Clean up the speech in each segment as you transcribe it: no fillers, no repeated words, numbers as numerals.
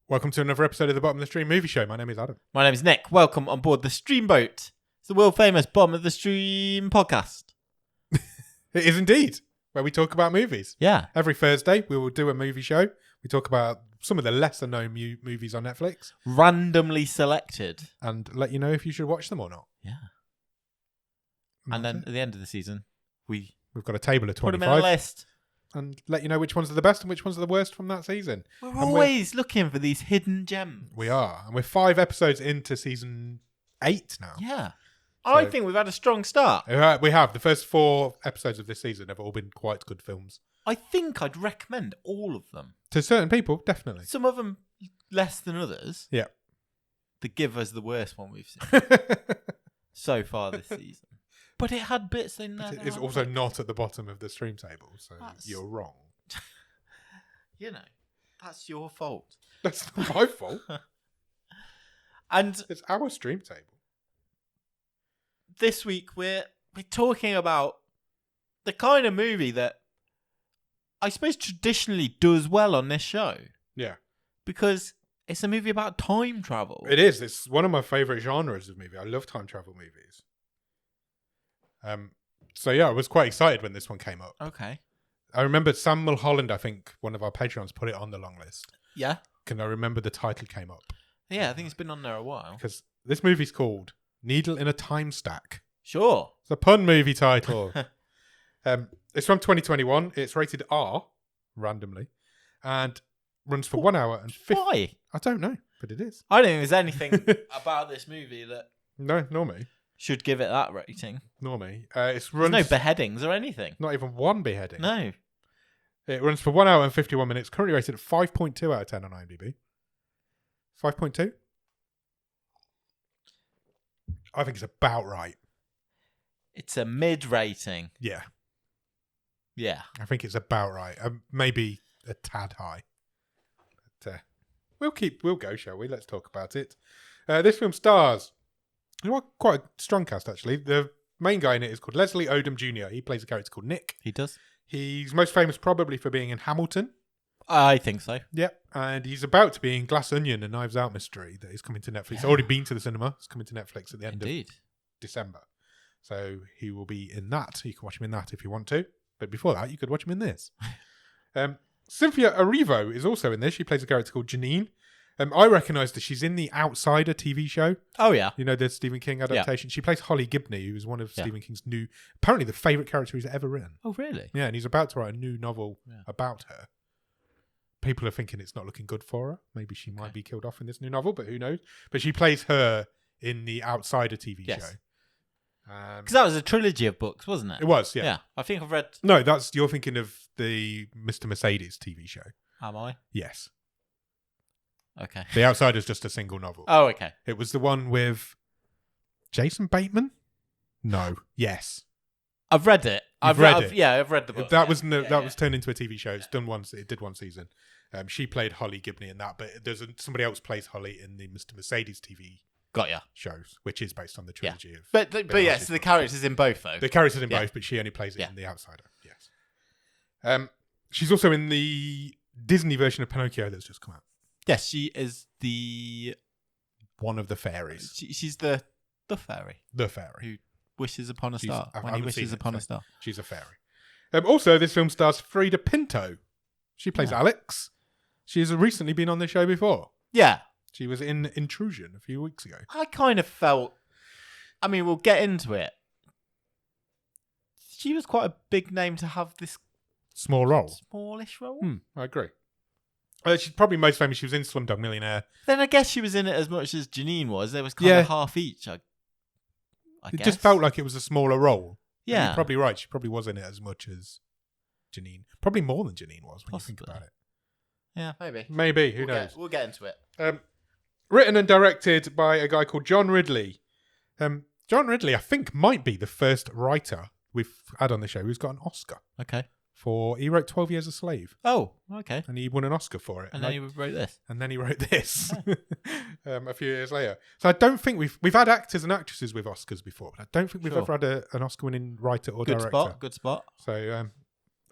Welcome to another episode of the Bottom of the Stream Movie Show. My name is Adam. My name is Nick. Welcome on board the Streamboat. It's the world famous Bottom of the Stream podcast. It is indeed, where we talk about movies. Yeah. Every Thursday, we will do a movie show. We talk about some of the lesser known movies on Netflix. Randomly selected. And let you know if you should watch them or not. Yeah. And then at the end of the season, we've got a table of 25. put them in a list. And let you know which ones are the best and which ones are the worst from that season. We're always looking for these hidden gems. We are. And we're 5 episodes into season 8 now. Yeah. So, I think we've had a strong start. We have. The first 4 episodes of this season have all been quite good films. I think I'd recommend all of them. To certain people, definitely. Some of them less than others. Yeah. The Giver's the worst one we've seen so far this season. But it had bits in there. It's also not at the bottom of the stream table, so you're wrong. You know, that's your fault. That's not my fault. And it's our stream table. This week we're talking about the kind of movie that I suppose traditionally does well on this show. Yeah. Because it's a movie about time travel. It is. It's one of my favourite genres of movie. I love time travel movies. So yeah, I was quite excited when this one came up. Okay. I remember Sam Mulholland, I think one of our Patreons, put it on the long list. Yeah. Can I remember the title came up? Yeah, I think it's been on there a while. Because this movie's called Needle in a Timestack. Sure. It's a pun movie title. It's from 2021. It's rated R, randomly, and runs for 1 hour and 50. Why? I don't know, but it is. I don't think there's anything about this movie that nor me. Should give it that rating. Nor me. There's no beheadings or anything. Not even one beheading. No. It runs for 1 hour and 51 minutes. Currently rated at 5.2 out of 10 on IMDb. 5.2? I think it's about right. It's a mid rating. Yeah. Yeah. I think it's about right. Maybe a tad high. But, we'll go, shall we? Let's talk about it. This film stars quite a strong cast, actually. The main guy in it is called Leslie Odom Jr. He plays a character called Nick. He does. He's most famous probably for being in Hamilton. I think so. Yeah, and he's about to be in Glass Onion, a Knives Out mystery that is coming to Netflix. It's already been to the cinema. It's coming to Netflix at the end of December. So he will be in that. You can watch him in that if you want to. But before that, you could watch him in this. Cynthia Erivo is also in this. She plays a character called Janine. I recognise that she's in the Outsider TV show. Oh, yeah. You know, the Stephen King adaptation. Yeah. She plays Holly Gibney, who is one of Stephen King's apparently the favourite character he's ever written. Oh, really? Yeah, and he's about to write a new novel about her. People are thinking it's not looking good for her. Maybe she might be killed off in this new novel, but who knows? But she plays her in the Outsider TV show. Because that was a trilogy of books, wasn't it? It was, yeah. Yeah, I think I've read... No, you're thinking of the Mr. Mercedes TV show. Am I? Yes. Okay. The Outsider's just a single novel. Oh, okay. It was the one with Jason Bateman? No. Yes. I've read it. I've read it. Yeah, I've read the book. That was turned into a TV show. It's done once. It did one season. She played Holly Gibney in that, but somebody else plays Holly in the Mr. Mercedes TV shows, which is based on the trilogy of... But yes, the character's in both, though. The character's in both, but she only plays it in The Outsider. Yes. She's also in the Disney version of Pinocchio that's just come out. Yes, she is one of the fairies. She's the fairy. The fairy. Who wishes upon a star. When he wishes upon a star. She's a fairy. Also, this film stars Frida Pinto. She plays Alex. She's recently been on the show before. Yeah. She was in Intrusion a few weeks ago. I kind of felt... I mean, we'll get into it. She was quite a big name to have this... Small role. Smallish role? I agree. She's probably most famous. She was in Slumdog Millionaire. Then I guess she was in it as much as Janine was. There was kind of half each, I guess. It just felt like it was a smaller role. Yeah. You're probably right. She probably was in it as much as Janine. Probably more than Janine was when you think about it. Yeah, maybe. Maybe. Who knows? We'll get into it. Written and directed by a guy called John Ridley. John Ridley, I think, might be the first writer we've had on the show who's got an Oscar. Okay. He wrote 12 Years a Slave. Oh, okay. And he won an Oscar for it. And then he wrote this. And then he wrote this a few years later. So I don't think we've had actors and actresses with Oscars before, but I don't think we've ever had an Oscar-winning writer or director. Good spot. So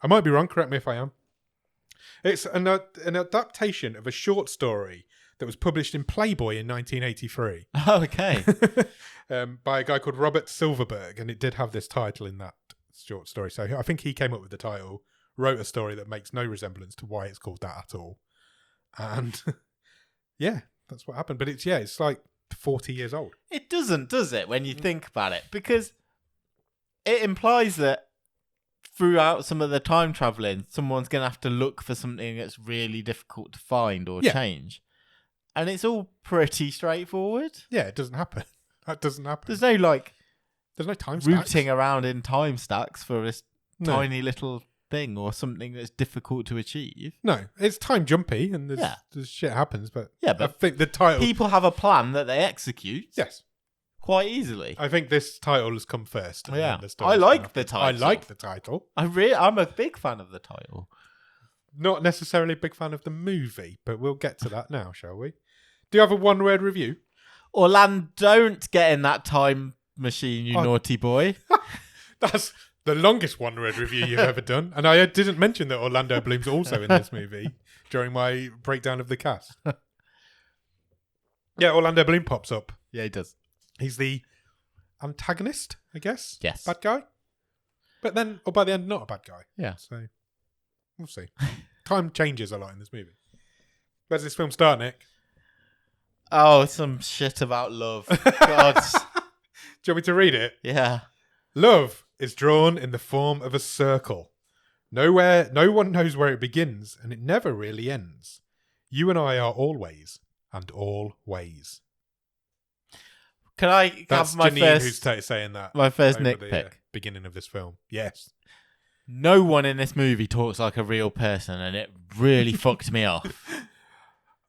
I might be wrong. Correct me if I am. It's an adaptation of a short story that was published in Playboy in 1983. Oh, okay. By a guy called Robert Silverberg, and it did have this title in that short story. So I think he came up with the title, wrote a story that makes no resemblance to why it's called that at all. And yeah, that's what happened. But it's like 40 years old. It doesn't, does it, when you think about it? Because it implies that throughout some of the time traveling, someone's going to have to look for something that's really difficult to find or change. And it's all pretty straightforward. Yeah, it doesn't happen. That doesn't happen. There's no time stacks. rooting around in time stacks for this tiny little thing or something that's difficult to achieve. No, it's time jumpy and there's shit happens, but I think the title... People have a plan that they execute. Yes. Quite easily. I think this title has come first. Yeah. I like the title. I like the title. I'm a big fan of the title. Not necessarily a big fan of the movie, but we'll get to that now, shall we? Do you have a one-word review? Orlando, don't get in that time machine, you naughty boy. That's the longest one-word review you've ever done. And I didn't mention that Orlando Bloom's also in this movie during my breakdown of the cast. Yeah, Orlando Bloom pops up. Yeah, he does. He's the antagonist, I guess. Yes. Bad guy. But then, or by the end, not a bad guy. Yeah. So, we'll see. Time changes a lot in this movie. Where's this film start, Nick? Oh, some shit about love. God. Do you want me to read it? Yeah. Love is drawn in the form of a circle. No one knows where it begins, and it never really ends. You and I are always, and all ways. Can I That's have my Janine first... who's saying that. My first over nitpick. the beginning of this film. Yes. No one in this movie talks like a real person, and it really fucked me off.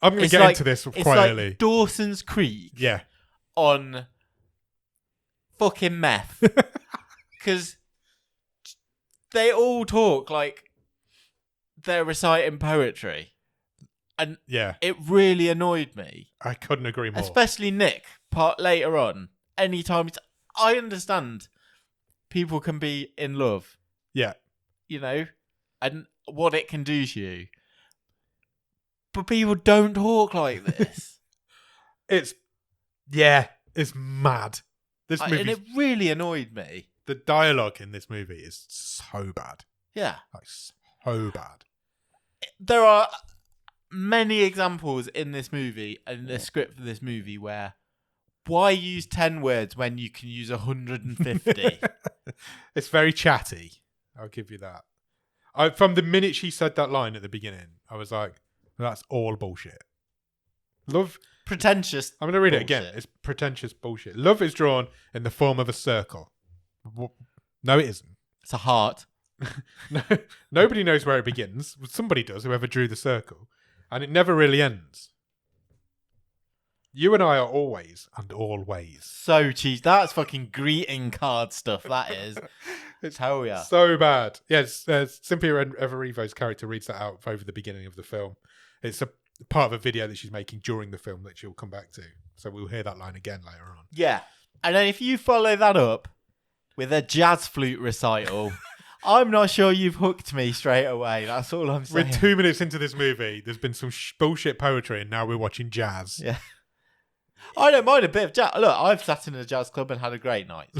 I'm going to get into this quite early. It's like Dawson's Creek. Yeah. On fucking meth. Because they all talk like they're reciting poetry. And it really annoyed me. I couldn't agree more. Especially Nick, later on. Anytime I understand people can be in love. Yeah. You know, and what it can do to you. But people don't talk like this. It's mad. This movie, and it really annoyed me. The dialogue in this movie is so bad. Yeah. Like, so bad. There are many examples in this movie and the script for this movie where why use 10 words when you can use 150? It's very chatty. I'll give you that. From the minute she said that line at the beginning, I was like, that's all bullshit. Love... Pretentious. I'm going to read it again. It's pretentious bullshit. Love is drawn in the form of a circle. No, it isn't. It's a heart. No, nobody knows where it begins. Somebody does, whoever drew the circle. And it never really ends. You and I are always and always. So cheesy. That's fucking greeting card stuff, that is. Hell yeah. So bad. Yes, Cynthia Erivo's character reads that out over the beginning of the film. It's a part of a video that she's making during the film that she'll come back to. So we'll hear that line again later on. Yeah. And then if you follow that up with a jazz flute recital, I'm not sure you've hooked me straight away. That's all I'm saying. We're 2 minutes into this movie. There's been some bullshit poetry and now we're watching jazz. Yeah. I don't mind a bit of jazz. Look, I've sat in a jazz club and had a great night.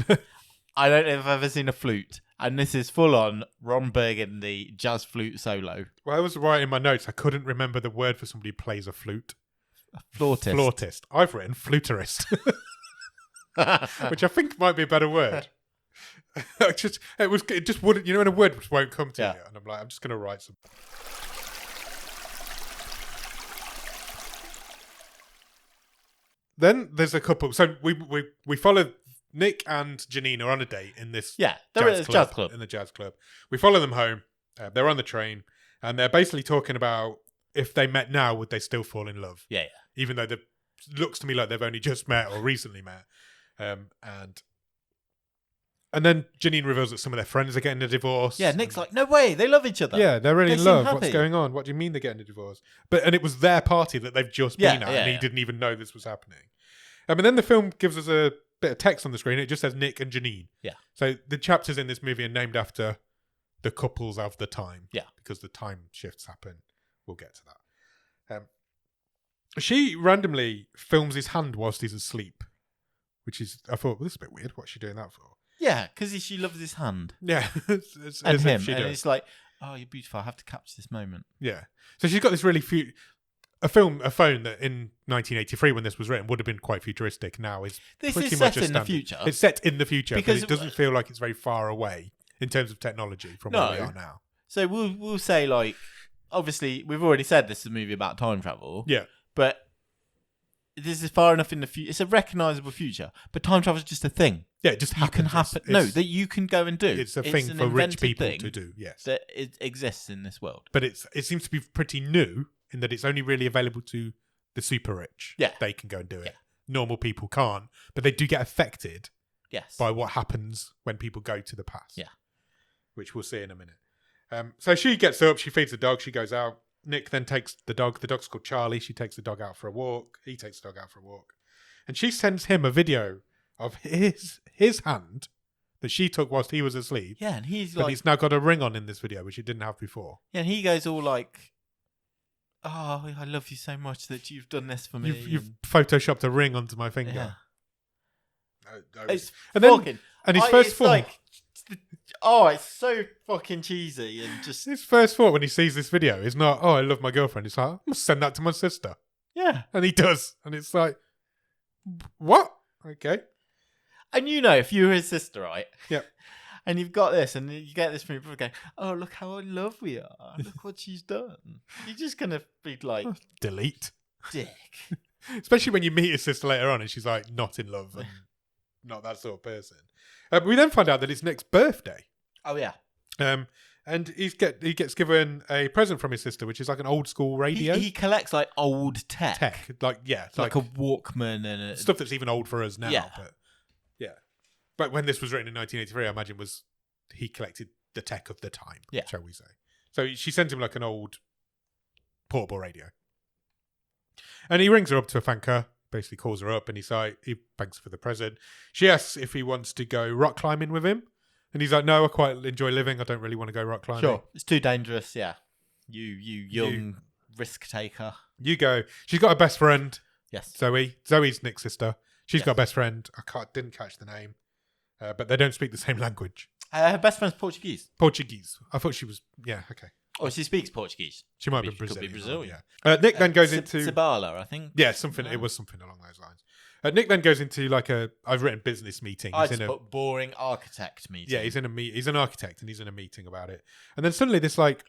I don't know if I've ever seen a flute. And this is full on Ron Burgundy jazz flute solo. Well, I was writing my notes. I couldn't remember the word for somebody who plays a flute. A flautist. Flautist. I've written fluterist. Which I think might be a better word. It just wouldn't, when a word just won't come to you. And I'm like, I'm just going to write some. Then there's a couple. So we follow Nick and Janine are on a date in this jazz club. In the jazz club. We follow them home. They're on the train. And they're basically talking about if they met now, would they still fall in love? Yeah. Even though it looks to me like they've only just met or recently met. And then Janine reveals that some of their friends are getting a divorce. Yeah, Nick's like, no way, they love each other. Yeah, they're really in love. What's going on? What do you mean they're getting a divorce? And it was their party that they've just been at, and he didn't even know this was happening. And then the film gives us a bit of text on the screen. It just says Nick and Janine. Yeah. So the chapters in this movie are named after the couples of the time. Yeah. Because the time shifts happen. We'll get to that. She randomly films his hand whilst he's asleep, which is, I thought, well, this is a bit weird. What's she doing that for? Yeah, because she loves his hand. Yeah. And him. And it's like, oh, you're beautiful. I have to capture this moment. Yeah. So she's got this really a phone that in 1983, when this was written, would have been quite futuristic. Now is pretty much set in the future. It's set in the future, because it doesn't feel like it's very far away in terms of technology from where we are now. So we'll say, like, obviously, we've already said this is a movie about time travel. Yeah. But this is far enough in the future. It's a recognisable future. But time travel is just a thing. Yeah, it just happens. You can happen. No, that you can go and do. It's a thing for rich people to do, yes. That it exists in this world. But it seems to be pretty new in that it's only really available to the super rich. Yeah. They can go and do it. Yeah. Normal people can't. But they do get affected by what happens when people go to the past. Yeah. Which we'll see in a minute. So she gets up, she feeds the dog, she goes out. Nick then takes the dog. The dog's called Charlie. She takes the dog out for a walk. He takes the dog out for a walk. And she sends him a video of his hand that she took whilst he was asleep. Yeah, and he's now got a ring on in this video, which he didn't have before. Yeah, and he goes all like, oh, I love you so much that you've done this for me. You've photoshopped a ring onto my finger. Yeah. It's fucking... And his first thought... it's so fucking cheesy and just... His first thought when he sees this video is not, oh, I love my girlfriend. It's like, I must send that to my sister. Yeah. And he does. And it's like, what? Okay. And if you were his sister, right? Yeah. And you've got this, and you get this from your brother going, oh, look how in love we are. Look what she's done. You're just going to be like... delete. Dick. Especially when you meet his sister later on and she's like, not in love and not that sort of person. We then find out that it's Nick's birthday. Oh, yeah. And he gets given a present from his sister, which is like an old school radio. He collects like old tech. Like a Walkman and stuff that's even old for us now. Yeah. But when this was written in 1983, I imagine he collected the tech of the time, shall we say. So she sends him like an old portable radio. And he rings her up to thank her, basically calls her up, and he thanks her for the present. She asks if he wants to go rock climbing with him. And he's like, no, I quite enjoy living. I don't really want to go rock climbing. Sure. It's too dangerous, yeah. You young risk taker. You go. She's got a best friend. Yes. Zoe. Zoe's Nick's sister. She's got a best friend. Didn't catch the name. But they don't speak the same language. Her best friend's Portuguese. I thought she was... Yeah, okay. Oh, she speaks Portuguese. She might be Brazilian. Could be Brazilian. Yeah. Nick then goes into... Sabala, I think. Yeah, something. It was something along those lines. Nick then goes into like I've written business meeting. I just put boring architect meeting. Yeah, he's an architect and he's in a meeting about it. And then suddenly this like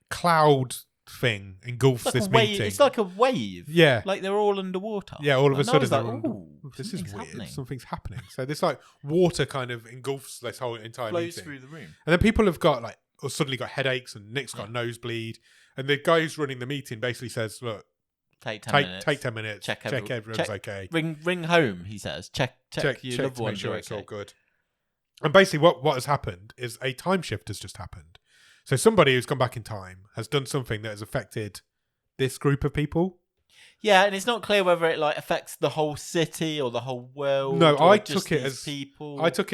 cloud thing engulfs this meeting. It's like a wave. Yeah. Like they're all underwater. Yeah, all of a sudden this is weird. Happening. Something's happening. So this like water kind of engulfs this whole entire flows meeting. Through the room. And then people have got suddenly got headaches and Nick's got a nosebleed. And the guy who's running the meeting basically says, look, Take 10 minutes. Check everyone's okay. Ring home, he says. Check your loved ones. Make sure it's all good. And basically what has happened is a time shift has just happened. So somebody who's gone back in time has done something that has affected this group of people. Yeah, and it's not clear whether it affects the whole city or the whole world. No, I took it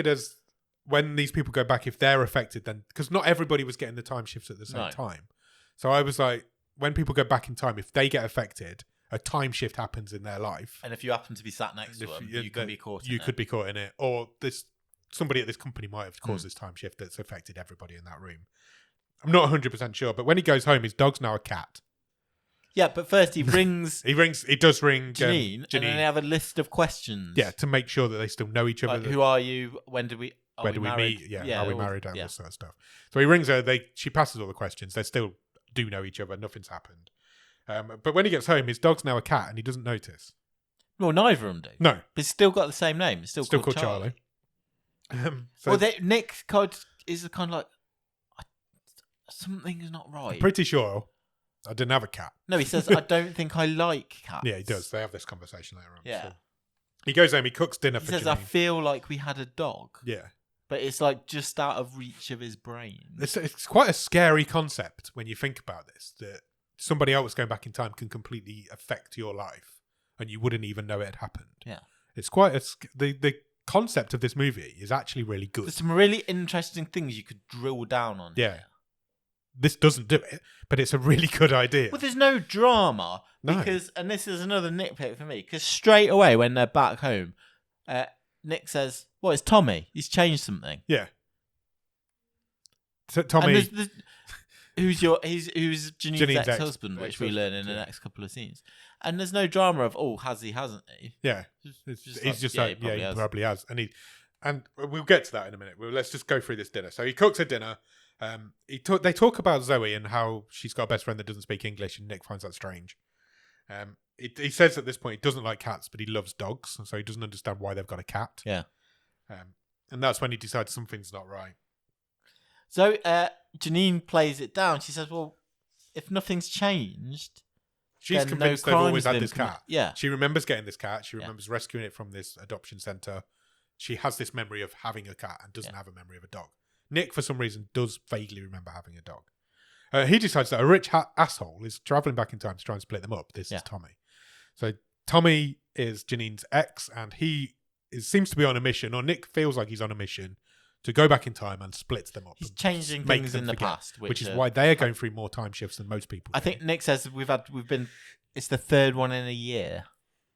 as when these people go back, if they're affected, then because not everybody was getting the time shifts at the same time. So I was like, when people go back in time, if they get affected, a time shift happens in their life. And if you happen to be sat next to them, you can be caught in it. You could be caught in it. Or somebody at this company might have caused this time shift that's affected everybody in that room. I'm not 100% sure. But when he goes home, his dog's now a cat. Yeah, but first he rings... He does ring Janine, and then they have a list of questions. Yeah, to make sure that they still know each other. Who are you? When did we... Where do we meet? Yeah, are we married? All this sort of stuff. So he rings her. She passes all the questions. They still do know each other. Nothing's happened. But when he gets home, his dog's now a cat, and he doesn't notice. Well, neither of them do. No, but it's still got the same name. It's still called Charlie. Nick is kind of like something is not right. I'm pretty sure I didn't have a cat. No, he says I don't think I like cats. Yeah, he does. They have this conversation later on. Yeah, so. He goes home. He cooks dinner. He says Janine. I feel like we had a dog. Yeah. But it's just out of reach of his brain. It's quite a scary concept when you think about this, that somebody else going back in time can completely affect your life and you wouldn't even know it had happened. Yeah. It's quite the concept of this movie is actually really good. There's some really interesting things you could drill down on. Yeah. Here. this doesn't do it, but it's a really good idea. Well, there's no drama because, and this is another nitpick for me, because straight away when they're back home, Nick says, "Well, it's Tommy. He's changed something." Yeah. So Tommy, who's Janine's ex-husband, which we learn in the next couple of scenes. And there's no drama of, has he, hasn't he? Yeah. He's just like, he probably has. And we'll get to that in a minute. Let's just go through this dinner. So he cooks a dinner. They talk about Zoe and how she's got a best friend that doesn't speak English, and Nick finds that strange. He says at this point he doesn't like cats, but he loves dogs, so he doesn't understand why they've got a cat. Yeah. And that's when he decides something's not right. So Janine plays it down. She says, well, if nothing's changed, she's convinced they've always had this cat. Yeah. She remembers getting this cat. She remembers rescuing it from this adoption centre. She has this memory of having a cat and doesn't have a memory of a dog. Nick, for some reason, does vaguely remember having a dog. He decides that a rich asshole is travelling back in time to try and split them up. This is Tommy. So Tommy is Janine's ex, and he seems to be on a mission, or Nick feels like he's on a mission to go back in time and split them up. He's changing things in the past, which is why they are going through more time shifts than most people. I think Nick says it's the third one in a year.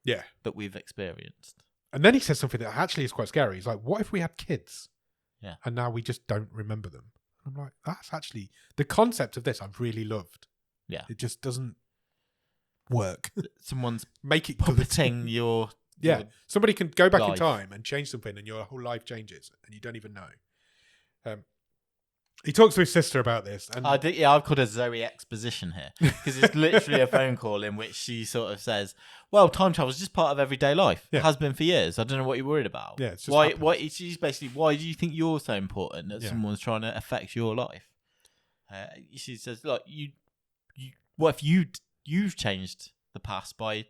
Yeah, that we've experienced. And then he says something that actually is quite scary. He's like, "What if we had kids? Yeah, and now we just don't remember them." I'm like, that's actually the concept of this. I've really loved. Yeah, it just doesn't work. Someone's puppeting your. Yeah, somebody can go back in time and change something, and your whole life changes, and you don't even know. He talks to his sister about this, and I've called her Zoe exposition here because it's literally a phone call in which she sort of says, "Well, time travel is just part of everyday life. It has been for years. I don't know what you're worried about. Yeah, it's just why? She's basically, why do you think you're so important that someone's trying to affect your life?" She says, "Look, what if you've changed the past by,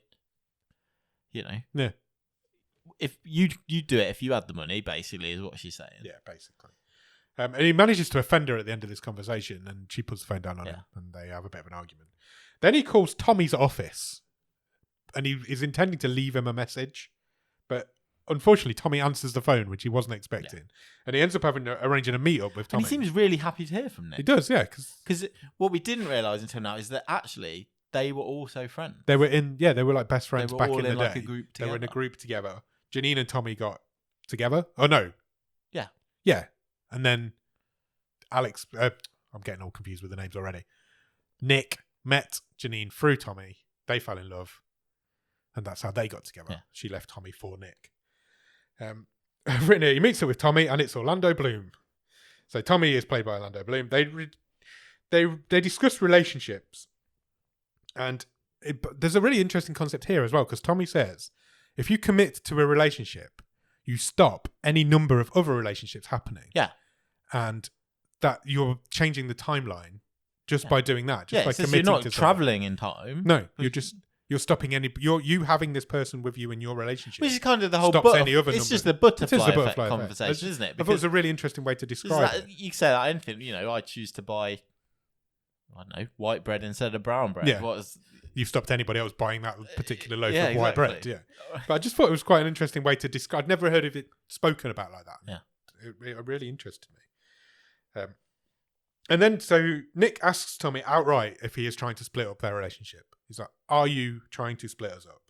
if you do it if you had the money, basically, is what she's saying." Yeah, basically. And he manages to offend her at the end of this conversation, and she puts the phone down on him, and they have a bit of an argument. Then he calls Tommy's office, and he is intending to leave him a message, but unfortunately, Tommy answers the phone, which he wasn't expecting, and he ends up arranging a meet-up with Tommy. And he seems really happy to hear from Nick. He does, yeah. Because what we didn't realise until now is that actually they were also friends. They were like best friends back in the day. Like a group together. They were in a group together. Janine and Tommy got together. Oh, no. Yeah. Yeah. And then Alex, I'm getting all confused with the names already. Nick met Janine through Tommy. They fell in love. And that's how they got together. Yeah. She left Tommy for Nick. I've written here, he meets her with Tommy, and it's Orlando Bloom. So Tommy is played by Orlando Bloom. They discuss relationships. And there's a really interesting concept here as well, because Tommy says, if you commit to a relationship, you stop any number of other relationships happening. Yeah. And that you're changing the timeline just by doing that. Just by committing you're not to traveling in time. No, you're stopping you having this person with you in your relationship. Which is kind of the whole it's just the butterfly effect conversation, isn't it? I thought it was a really interesting way to describe it. You say that anything, I choose to buy, I don't know, white bread instead of brown bread. Yeah. You've stopped anybody else buying that particular loaf of white bread. Yeah. But I just thought it was quite an interesting way to describe. I'd never heard of it spoken about like that. Yeah. It really interested me. And then, so Nick asks Tommy outright if he is trying to split up their relationship. He's like, "Are you trying to split us up?"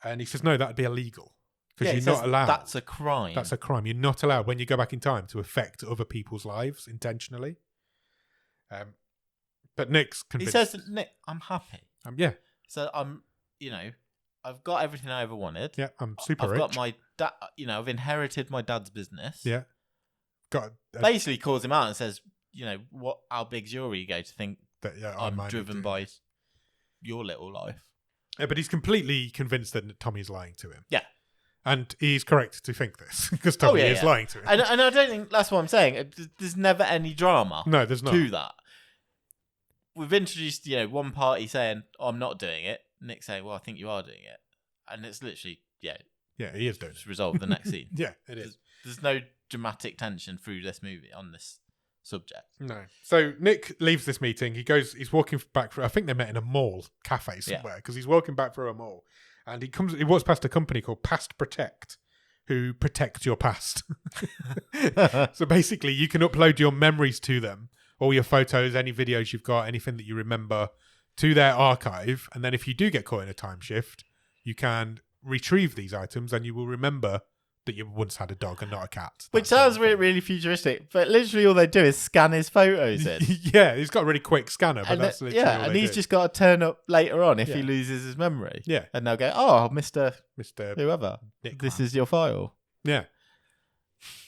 And he says, "No, that'd be illegal. Because you're not allowed. That's a crime. That's a crime. You're not allowed when you go back in time to affect other people's lives intentionally." But Nick's convinced. He says, "Nick, I'm happy." Yeah. So I've got everything I ever wanted. Yeah, I'm super rich. I've got my dad, I've inherited my dad's business. Yeah. Basically calls him out and says, how big's your ego to think that I'm driven by your little life? Yeah, but he's completely convinced that Tommy's lying to him. Yeah. And he's correct to think this, because Tommy is lying to him. And I don't think that's what I'm saying. There's never any drama. No, there's not. To that. We've introduced, one party saying, "I'm not doing it." Nick saying, "Well, I think you are doing it," and it's literally, yeah, he is doing it. Just resolve the next scene. Yeah, it is. There's no dramatic tension through this movie on this subject. No. So Nick leaves this meeting. He's walking back through. I think they met in a mall cafe somewhere, because he's walking back through a mall, and he walks past a company called Past Protect, who protect your past. So basically, you can upload your memories to them all your photos, any videos you've got, anything that you remember to their archive. And then if you do get caught in a time shift, you can retrieve these items and you will remember that you once had a dog and not a cat. Which sounds really, really futuristic, but literally all they do is scan his photos in. Yeah, he's got a really quick scanner, but that's literally all and they he's do. just got to turn up later on if he loses his memory. Yeah. And they'll go, oh, Mr. Whoever, Nick this is your file. Yeah.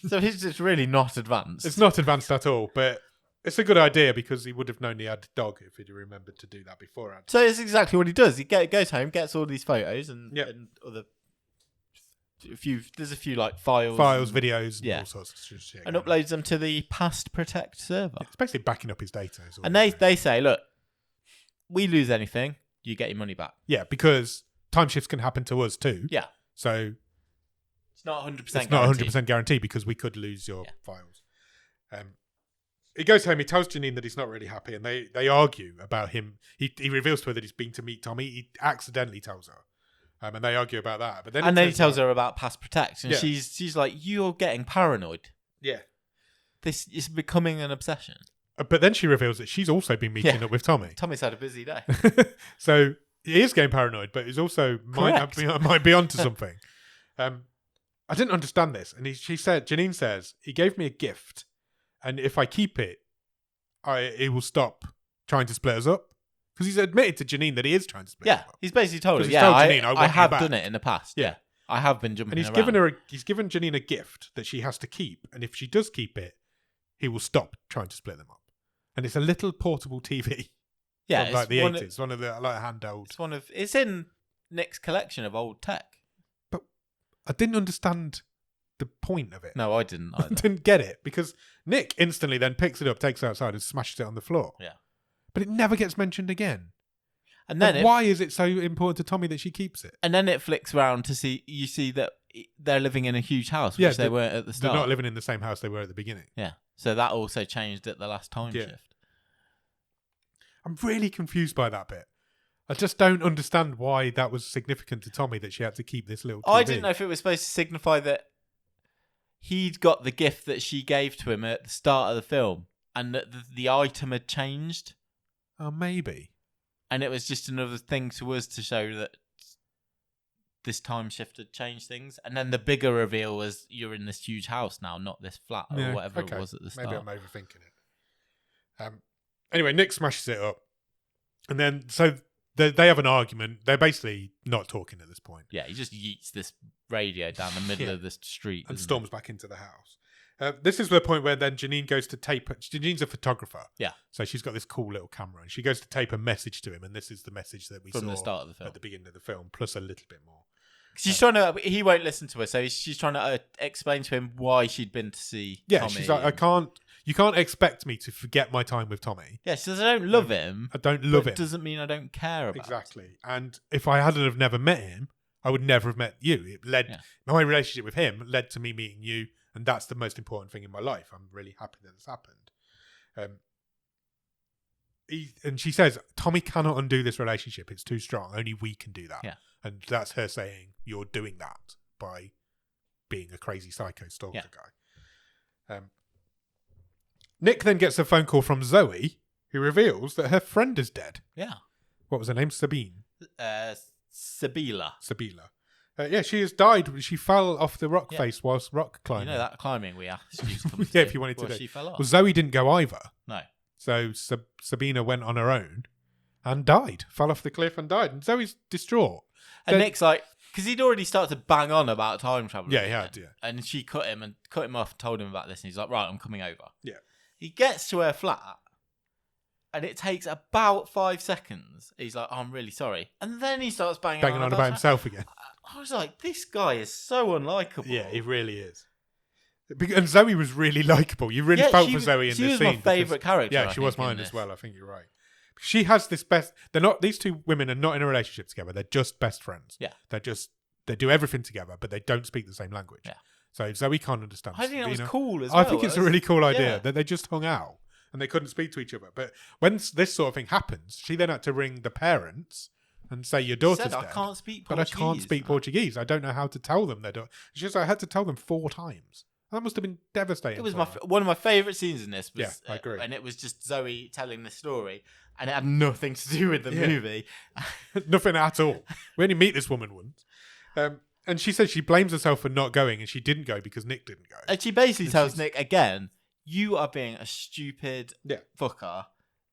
So he's just really not advanced. It's not advanced at all, but it's a good idea because he would have known he had a dog if he'd remembered to do that beforehand. So it's exactly what he does. He goes home, gets all these photos and other... There's a few like files, videos, and all sorts of shit, and uploads them to the Past Protect server. It's basically backing up his data. And they say, look, we lose anything, you get your money back. Yeah, because time shifts can happen to us too. Yeah, so it's not 100%. It's not 100% guaranteed because we could lose your files. He goes home. He tells Janine that he's not really happy, and they argue about him. He reveals to her that he's been to meet Tommy. He accidentally tells her. And they argue about that. But then he tells her about Past Protect. And she's like, you're getting paranoid. Yeah. This is becoming an obsession. But then she reveals that she's also been meeting up with Tommy. Tommy's had a busy day. So he is getting paranoid, but he's also might be onto something. I didn't understand this. And Janine says, he gave me a gift. And if I keep it, he will stop trying to split us up. Because he's admitted to Janine that he is trying to split them up. He's basically told her, Janine, I have done it in the past. Yeah. I have been jumping around. He's given Janine a gift that she has to keep. And if she does keep it, he will stop trying to split them up. And it's a little portable TV. Yeah. From like the 80s. It's one of the handheld. It's in Nick's collection of old tech. But I didn't understand the point of it. No, I didn't either. I didn't get it. Because Nick instantly then picks it up, takes it outside and smashes it on the floor. Yeah. But it never gets mentioned again. And then why is it so important to Tommy that she keeps it? And then it flicks around to see that they're living in a huge house, which they weren't at the start. They're not living in the same house they were at the beginning. Yeah. So that also changed at the last time shift. I'm really confused by that bit. I just don't understand why that was significant to Tommy that she had to keep this little TV. I didn't know if it was supposed to signify that he'd got the gift that she gave to him at the start of the film and that the item had changed. Oh, maybe. And it was just another thing to us to show that this time shift had changed things. And then the bigger reveal was you're in this huge house now, not this flat or whatever it was at the start. Maybe I'm overthinking it. Anyway, Nick smashes it up. And then, so they have an argument. They're basically not talking at this point. Yeah, he just yeets this radio down the middle of this street. And storms back into the house. This is the point where then Janine goes to tape. Janine's a photographer. Yeah. So she's got this cool little camera and she goes to tape a message to him. And this is the message that we saw from the start of the film. At the beginning of the film, plus a little bit more. She's trying to, he won't listen to her. So she's trying to explain to him why she'd been to see Tommy. She's like, you can't expect me to forget my time with Tommy. Yeah, she says, I don't love him. I don't love him. It doesn't mean I don't care about him. Exactly. And if I hadn't have never met him, I would never have met you. It led my relationship with him led to me meeting you. And that's the most important thing in my life. I'm really happy that this happened. And she says, Tommy cannot undo this relationship. It's too strong. Only we can do that. Yeah. And that's her saying, you're doing that by being a crazy psycho stalker guy. Nick then gets a phone call from Zoe, who reveals that her friend is dead. Yeah. What was her name? Sabine? Sabila. She has died. She fell off the rock face whilst rock climbing. You know that climbing we asked you to come to. Yeah, if you wanted to do. She fell off. Well, Zoe didn't go either. No. So Sabina went on her own and died. Fell off the cliff and died. And Zoe's distraught. And Nick's like, because he'd already started to bang on about time travel. Yeah, he had, And she cut him off and told him about this. And he's like, right, I'm coming over. Yeah. He gets to her flat and it takes about 5 seconds. He's like, oh, I'm really sorry. And then he starts banging on about himself again. I was like, this guy is so unlikable. Yeah, he really is. And Zoe was really likable. You really felt for Zoe in this scene. She was my favourite character. Yeah, she was mine as well. I think you're right. She has this best. These two women are not in a relationship together. They're just best friends. Yeah. They do everything together, but they don't speak the same language. Yeah. So Zoe can't understand. I think that was cool as well. I think it's a really cool idea that they just hung out and they couldn't speak to each other. But when this sort of thing happens, she then had to ring the parents and say, your daughter's dead. I can't speak Portuguese. But I can't speak Portuguese. I don't know how to tell them their daughter. She says, I had to tell them 4 times. That must have been devastating. It was one of my favourite scenes in this. Was, yeah, I agree. And it was just Zoe telling the story, and it had nothing to do with the movie. Nothing at all. We only meet this woman once. And she says she blames herself for not going, and she didn't go because Nick didn't go. And she basically tells Nick again, "You are being a stupid fucker.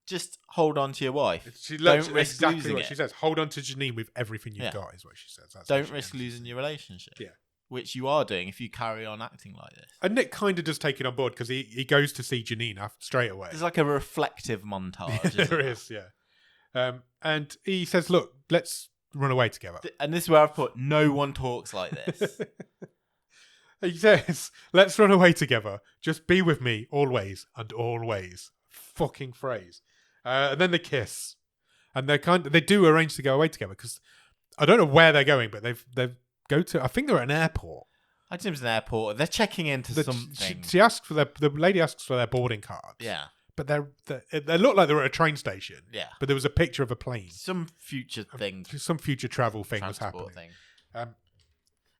Just hold on to your wife. Don't risk losing it." She says, "Hold on to Janine with everything you've got," is what she says. Don't risk losing your relationship. Yeah. Which you are doing if you carry on acting like this. And Nick kind of does take it on board because he goes to see Janine straight away. There's like a reflective montage. There is, yeah. And he says, "Look, let's run away together." And this is where I've put, no one talks like this. He says, "Let's run away together. Just be with me always and always." Fucking phrase. And then they kiss. And they do arrange to go away together because I don't know where they're going, but they've go to, I think they're at an airport. I think it was an airport. They're checking into something. She asks for the lady asks for their boarding cards. Yeah. But they look like they were at a train station. Yeah. But there was a picture of a plane. Some future thing. Some future travel thing was happening.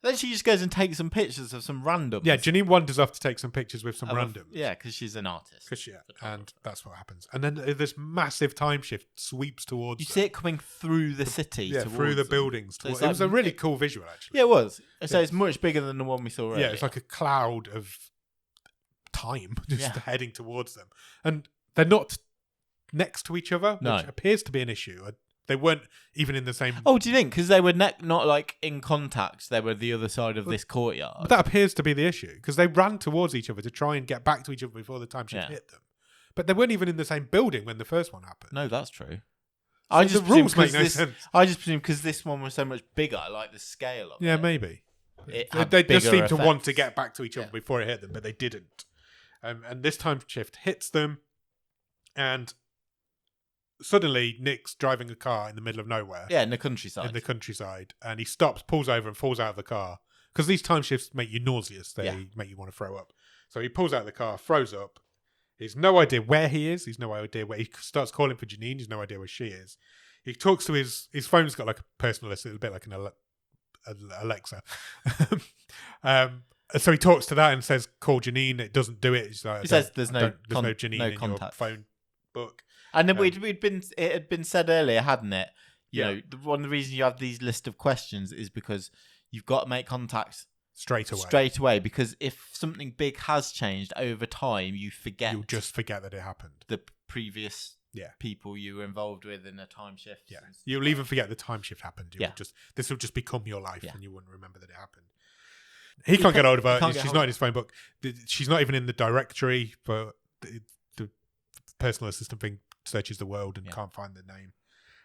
Then she just goes and takes some pictures of some randoms. Yeah, Janine wanders off to take some pictures with some randoms. Yeah, because she's an artist. And that's what happens. And then this massive time shift sweeps towards You see it coming through the city. Yeah, through the buildings. So it was a really cool visual, actually. Yeah, it was. So it's much bigger than the one we saw earlier. Yeah, it's like a cloud of time just heading towards them. And they're not next to each other, which appears to be an issue. They weren't even in the same... Oh, do you think? Because they were not like in contact. They were the other side of this courtyard. But that appears to be the issue. Because they ran towards each other to try and get back to each other before the time shift hit them. But they weren't even in the same building when the first one happened. No, that's true. So the rules make no sense. I just presume because this one was so much bigger, I like the scale of it. Yeah, maybe. They just seemed to want to get back to each other before it hit them, but they didn't. And this time shift hits them, and... Suddenly, Nick's driving a car in the middle of nowhere. Yeah, in the countryside. And he stops, pulls over, and falls out of the car. Because these time shifts make you nauseous. They make you want to throw up. So he pulls out of the car, throws up. He's no idea where he is. He's no idea where he starts calling for Janine. He's no idea where she is. He talks to his phone's got like a personal assistant, a bit like an Alexa. So he talks to that and says, "Call Janine." It doesn't do it. He says, "There's no Janine no in contact. your phone book." And then it had been said earlier, hadn't it? You know, one of the reasons you have these list of questions is because you've got to make contact straight away. Because if something big has changed over time, you'll just forget that it happened. The previous people you were involved with in a time shift. Yeah, you'll even forget the time shift happened. This will just become your life, and you wouldn't remember that it happened. He can't get hold of her. She's not in his phone book. She's not even in the directory for the personal assistant thing. Searches the world and can't find the name.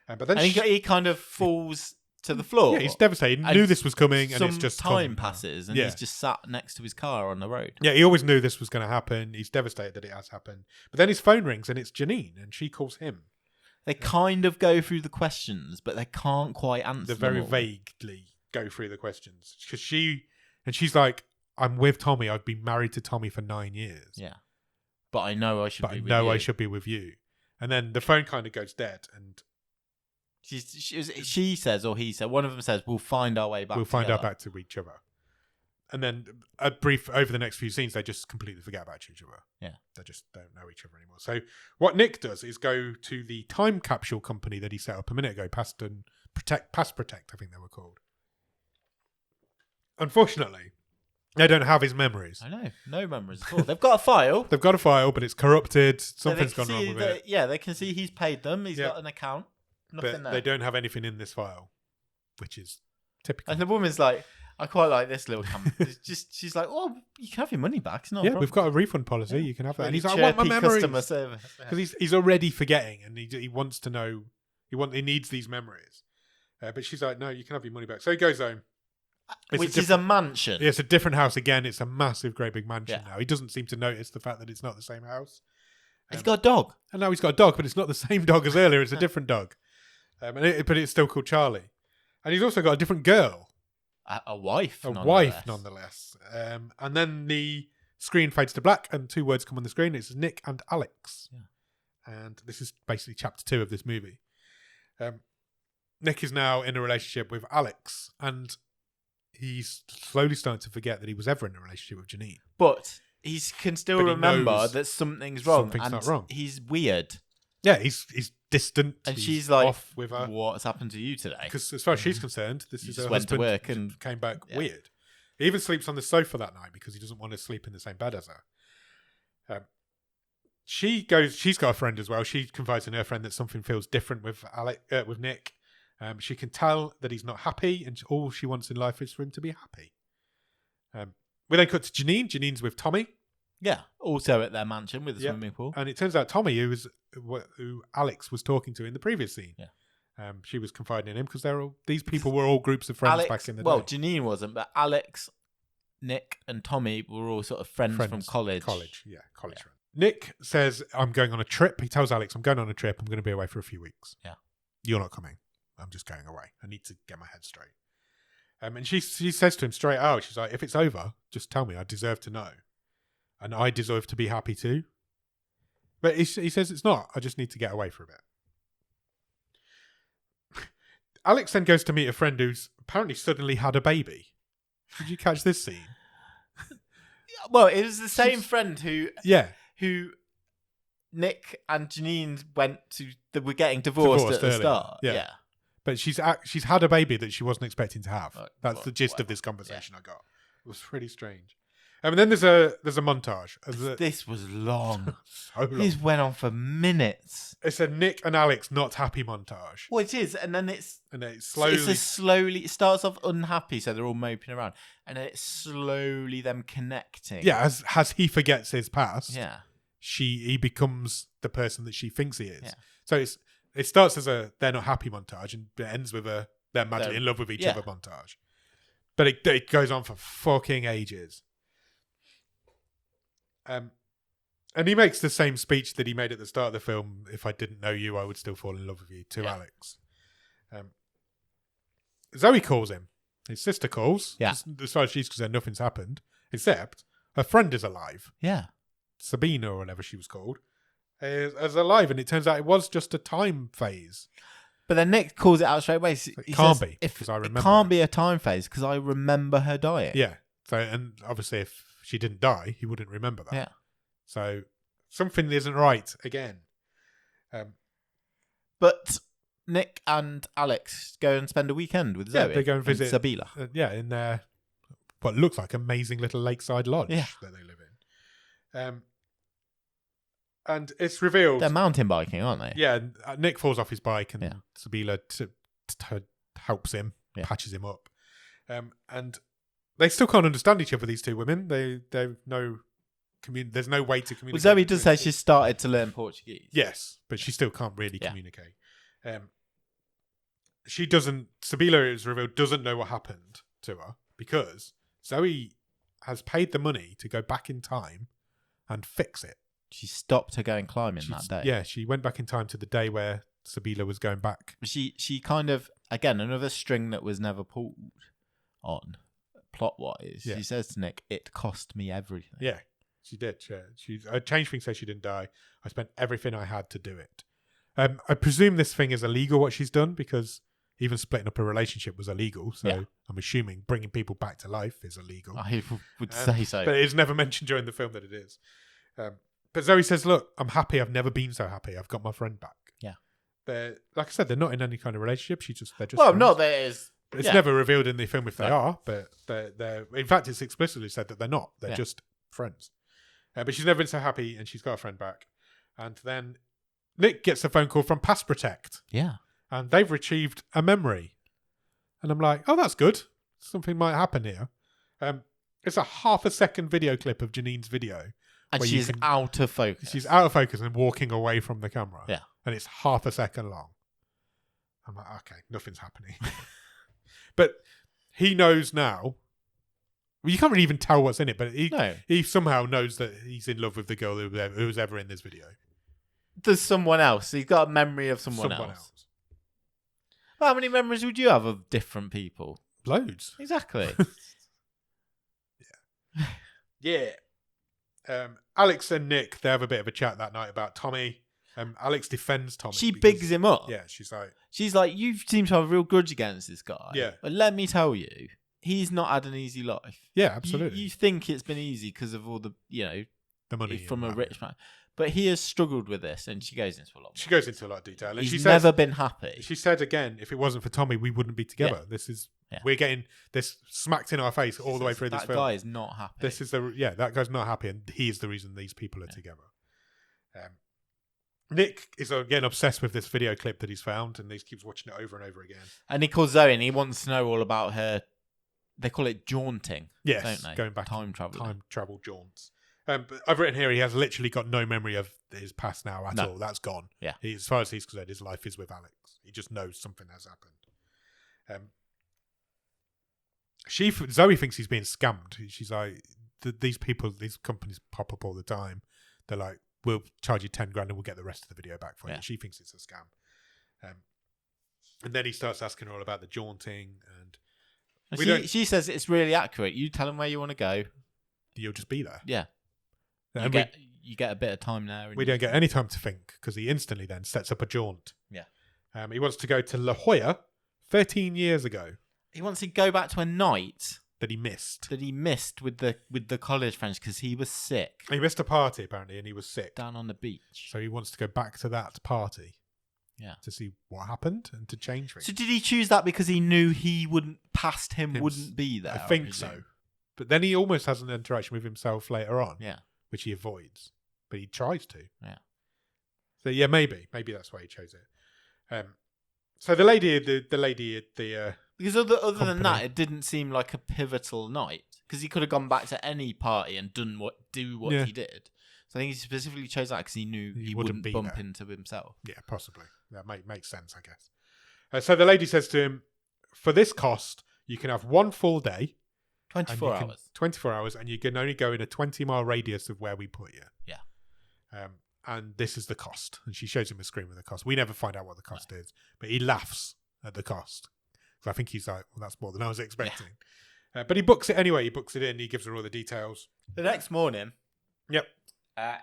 But then he kind of falls to the floor. Yeah, he's devastated. He knew this was coming, and it's just time passes, and he's just sat next to his car on the road. Yeah, he always knew this was going to happen. He's devastated that it has happened. But then his phone rings, and it's Janine, and she calls him. They kind of go through the questions, but they can't quite answer. They very vaguely go through the questions because she's like, "I'm with Tommy. I've been married to Tommy for 9 years. Yeah, but I know I should. I should be with you." And then the phone kind of goes dead, and she says, or he said, one of them says, "We'll find our way back. We'll find our back to each other." And then over the next few scenes, they just completely forget about each other. Yeah, they just don't know each other anymore. So what Nick does is go to the time capsule company that he set up a minute ago, Past Protect, I think they were called. Unfortunately, they don't have his memories. I know. No memories at all. They've got a file. But it's corrupted. Something's gone wrong with it. Yeah, they can see he's paid them. He's got an account. Nothing there. They don't have anything in this file, which is typical. And the woman's like, I quite like this little comment. She's like, "Oh, you can have your money back. It's not a problem. We've got a refund policy. Yeah. You can have that." Really, and he's like, "I want my memories." Customer service. Because he's already forgetting, and he wants to know. He needs these memories. But she's like, "No, you can have your money back." So he goes home. Which is a mansion. Yeah, it's a different house again. It's a massive, great big mansion now. He doesn't seem to notice the fact that it's not the same house. He's got a dog. And now he's got a dog, but it's not the same dog as earlier. It's a different dog. But it's still called Charlie. And he's also got a different girl. A wife, nonetheless. And then the screen fades to black and two words come on the screen. It's Nick and Alex. Yeah. And this is basically chapter 2 of this movie. Nick is now in a relationship with Alex, and he's slowly starting to forget that he was ever in a relationship with Janine. But he can still remember that something's wrong. Something's not wrong. He's weird. Yeah, he's distant. And she's like, off with her. What's happened to you today? Because as far as she's concerned, this is her went to husband work and came back weird. He even sleeps on the sofa that night because he doesn't want to sleep in the same bed as her. She's got a friend as well. She confides in her friend that something feels different with Nick. She can tell that he's not happy, and all she wants in life is for him to be happy. We then cut to Janine. Janine's with Tommy. Yeah, also at their mansion with a swimming pool. And it turns out Tommy, who Alex was talking to in the previous scene. Yeah. She was confiding in him because these people were all groups of friends back in the day. Well, Janine wasn't, but Alex, Nick, and Tommy were all sort of friends from college. College friends. Nick says, I'm going on a trip. He tells Alex, I'm going on a trip. I'm going to be away for a few weeks. Yeah. You're not coming. I'm just going away. I need to get my head straight. And she says to him straight out, she's like, if it's over, just tell me. I deserve to know. And I deserve to be happy too. But he says it's not. I just need to get away for a bit. Alex then goes to meet a friend who's apparently suddenly had a baby. Did you catch this scene? Well, it was the same friend who Nick and Janine were getting divorced at the start. Yeah. But she's had a baby that she wasn't expecting to have. That's the gist of this conversation I got. It was pretty strange. And then there's a montage. This was long. So long. This went on for minutes. It's a Nick and Alex not happy montage. Well, it is, and then it's slowly. It starts off unhappy, so they're all moping around, and then it's slowly them connecting. Yeah, as he forgets his past. Yeah, he becomes the person that she thinks he is. Yeah. So it starts as a they're not happy montage, and it ends with a they're madly in love with each other montage. But it goes on for fucking ages. And he makes the same speech that he made at the start of the film. If I didn't know you, I would still fall in love with you. To Alex. Zoe calls him. His sister calls. Yeah. As far as she's concerned, nothing's happened. Except her friend is alive. Yeah. Sabina, or whatever she was called, is alive. And it turns out it was just a time phase. But then Nick calls it out straight away. It can't be. Because I remember. It can't be a time phase because I remember her dying. Yeah. So, and obviously if she didn't die, he wouldn't remember that. Yeah. So something isn't right again. But Nick and Alex go and spend a weekend with Zoe. Yeah, they go and visit Sabila. In their what looks like amazing little lakeside lodge that they live in. And it's revealed they're mountain biking, aren't they? Yeah. Nick falls off his bike, and Sabila helps him, patches him up, and they still can't understand each other. These two women, there's no way to communicate. Well, Zoe does say she started to learn Portuguese. Yes, but she still can't really communicate. She doesn't. Sabila, is revealed, doesn't know what happened to her because Zoe has paid the money to go back in time and fix it. She stopped her going climbing that day. Yeah, she went back in time to the day where Sabila was going back. She kind of, again, another string that was never pulled on, plot-wise. Yeah. She says to Nick, it cost me everything. Yeah, she did. I changed things so she didn't die. I spent everything I had to do it. I presume this thing is illegal, what she's done, because even splitting up a relationship was illegal. So I'm assuming bringing people back to life is illegal. I would say so. But it's never mentioned during the film that it is. But Zoe says, look, I'm happy. I've never been so happy. I've got my friend back. Yeah. Like I said, they're not in any kind of relationship. They're just well, friends. not there is. It's never revealed in the film if they are, but they're in fact, it's explicitly said that they're not. They're just friends. But she's never been so happy, and she's got a friend back. And then Nick gets a phone call from Pass Protect. Yeah. And they've retrieved a memory. And I'm like, oh, that's good. Something might happen here. It's a half-a-second video clip of Janine's video. And she's out of focus. She's out of focus and walking away from the camera. Yeah. And it's half a second long. I'm like, okay, nothing's happening. But he knows now. Well, you can't really even tell what's in it, but he somehow knows that he's in love with the girl who was ever in this video. There's someone else. He's got a memory of someone else. Well, how many memories would you have of different people? Loads. Exactly. Yeah. Alex and Nick, they have a bit of a chat that night about Tommy. Alex defends Tommy. She bigs him up. Yeah, she's like, you seem to have a real grudge against this guy. Yeah. But let me tell you, he's not had an easy life. Yeah, absolutely. You think it's been easy because of all the money from a rich man. But he has struggled with this, and she goes into a lot. She goes into a lot of detail. And He's never been happy. She said again, if it wasn't for Tommy, we wouldn't be together. We're getting this smacked in our face all the way through this film. That guy is not happy. That guy's not happy, and he is the reason these people are together. Nick is again obsessed with this video clip that he's found, and he keeps watching it over and over again. And he calls Zoe, and he wants to know all about her. They call it jaunting. Yes, don't they? Going back time travel jaunts. But I've written here he has literally got no memory of his past now at all. That's gone. Yeah. As far as he's concerned, his life is with Alex. He just knows something has happened. Zoe thinks he's being scammed. She's like, these companies pop up all the time. They're like, we'll charge you 10 grand and we'll get the rest of the video back for you. She thinks it's a scam. And then he starts asking her all about the jaunting. And she says it's really accurate. You tell him where you want to go. You'll just be there. Yeah. You get a bit of time there. We don't get any time to think because he instantly then sets up a jaunt. Yeah. He wants to go to La Jolla 13 years ago. He wants to go back to a night that he missed. with the college friends because he was sick. He missed a party apparently and he was sick. Down on the beach. So he wants to go back to that party. Yeah. To see what happened and to change things. So did he choose that because he knew he wouldn't be there? I think so. But then he almost has an interaction with himself later on. Yeah. Which he avoids. But he tries to. Yeah. So yeah, maybe that's why he chose it. So the lady at the because other than that, it didn't seem like a pivotal night because he could have gone back to any party and do what he did. So I think he specifically chose that because he knew he wouldn't bump into himself. Yeah, possibly. That makes sense, I guess. So the lady says to him, "For this cost, you can have one full day, 24 hours. 24 hours, and you can only go in a 20-mile radius of where we put you." Yeah. And this is the cost. And she shows him a screen with the cost. We never find out what the cost is, but he laughs at the cost. So I think he's like, well, that's more than I was expecting. Yeah. But he books it anyway. He books it in. He gives her all the details. The next morning, yep,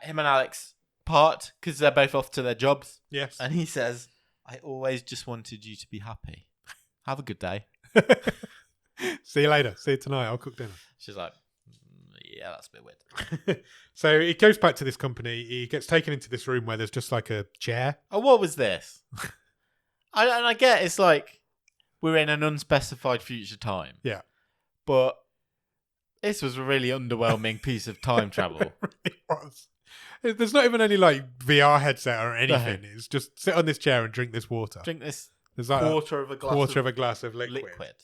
him and Alex part because they're both off to their jobs. Yes. And he says, "I always just wanted you to be happy. Have a good day. See you later. See you tonight. I'll cook dinner." She's like, "Yeah, that's a bit weird." So he goes back to this company. He gets taken into this room where there's just like a chair. Oh, what was this? I get it's like we're in an unspecified future time. Yeah. But this was a really underwhelming piece of time travel. It really was. There's not even any like VR headset or anything. No. It's just sit on this chair and drink this water. Drink this There's like quarter of a glass of liquid.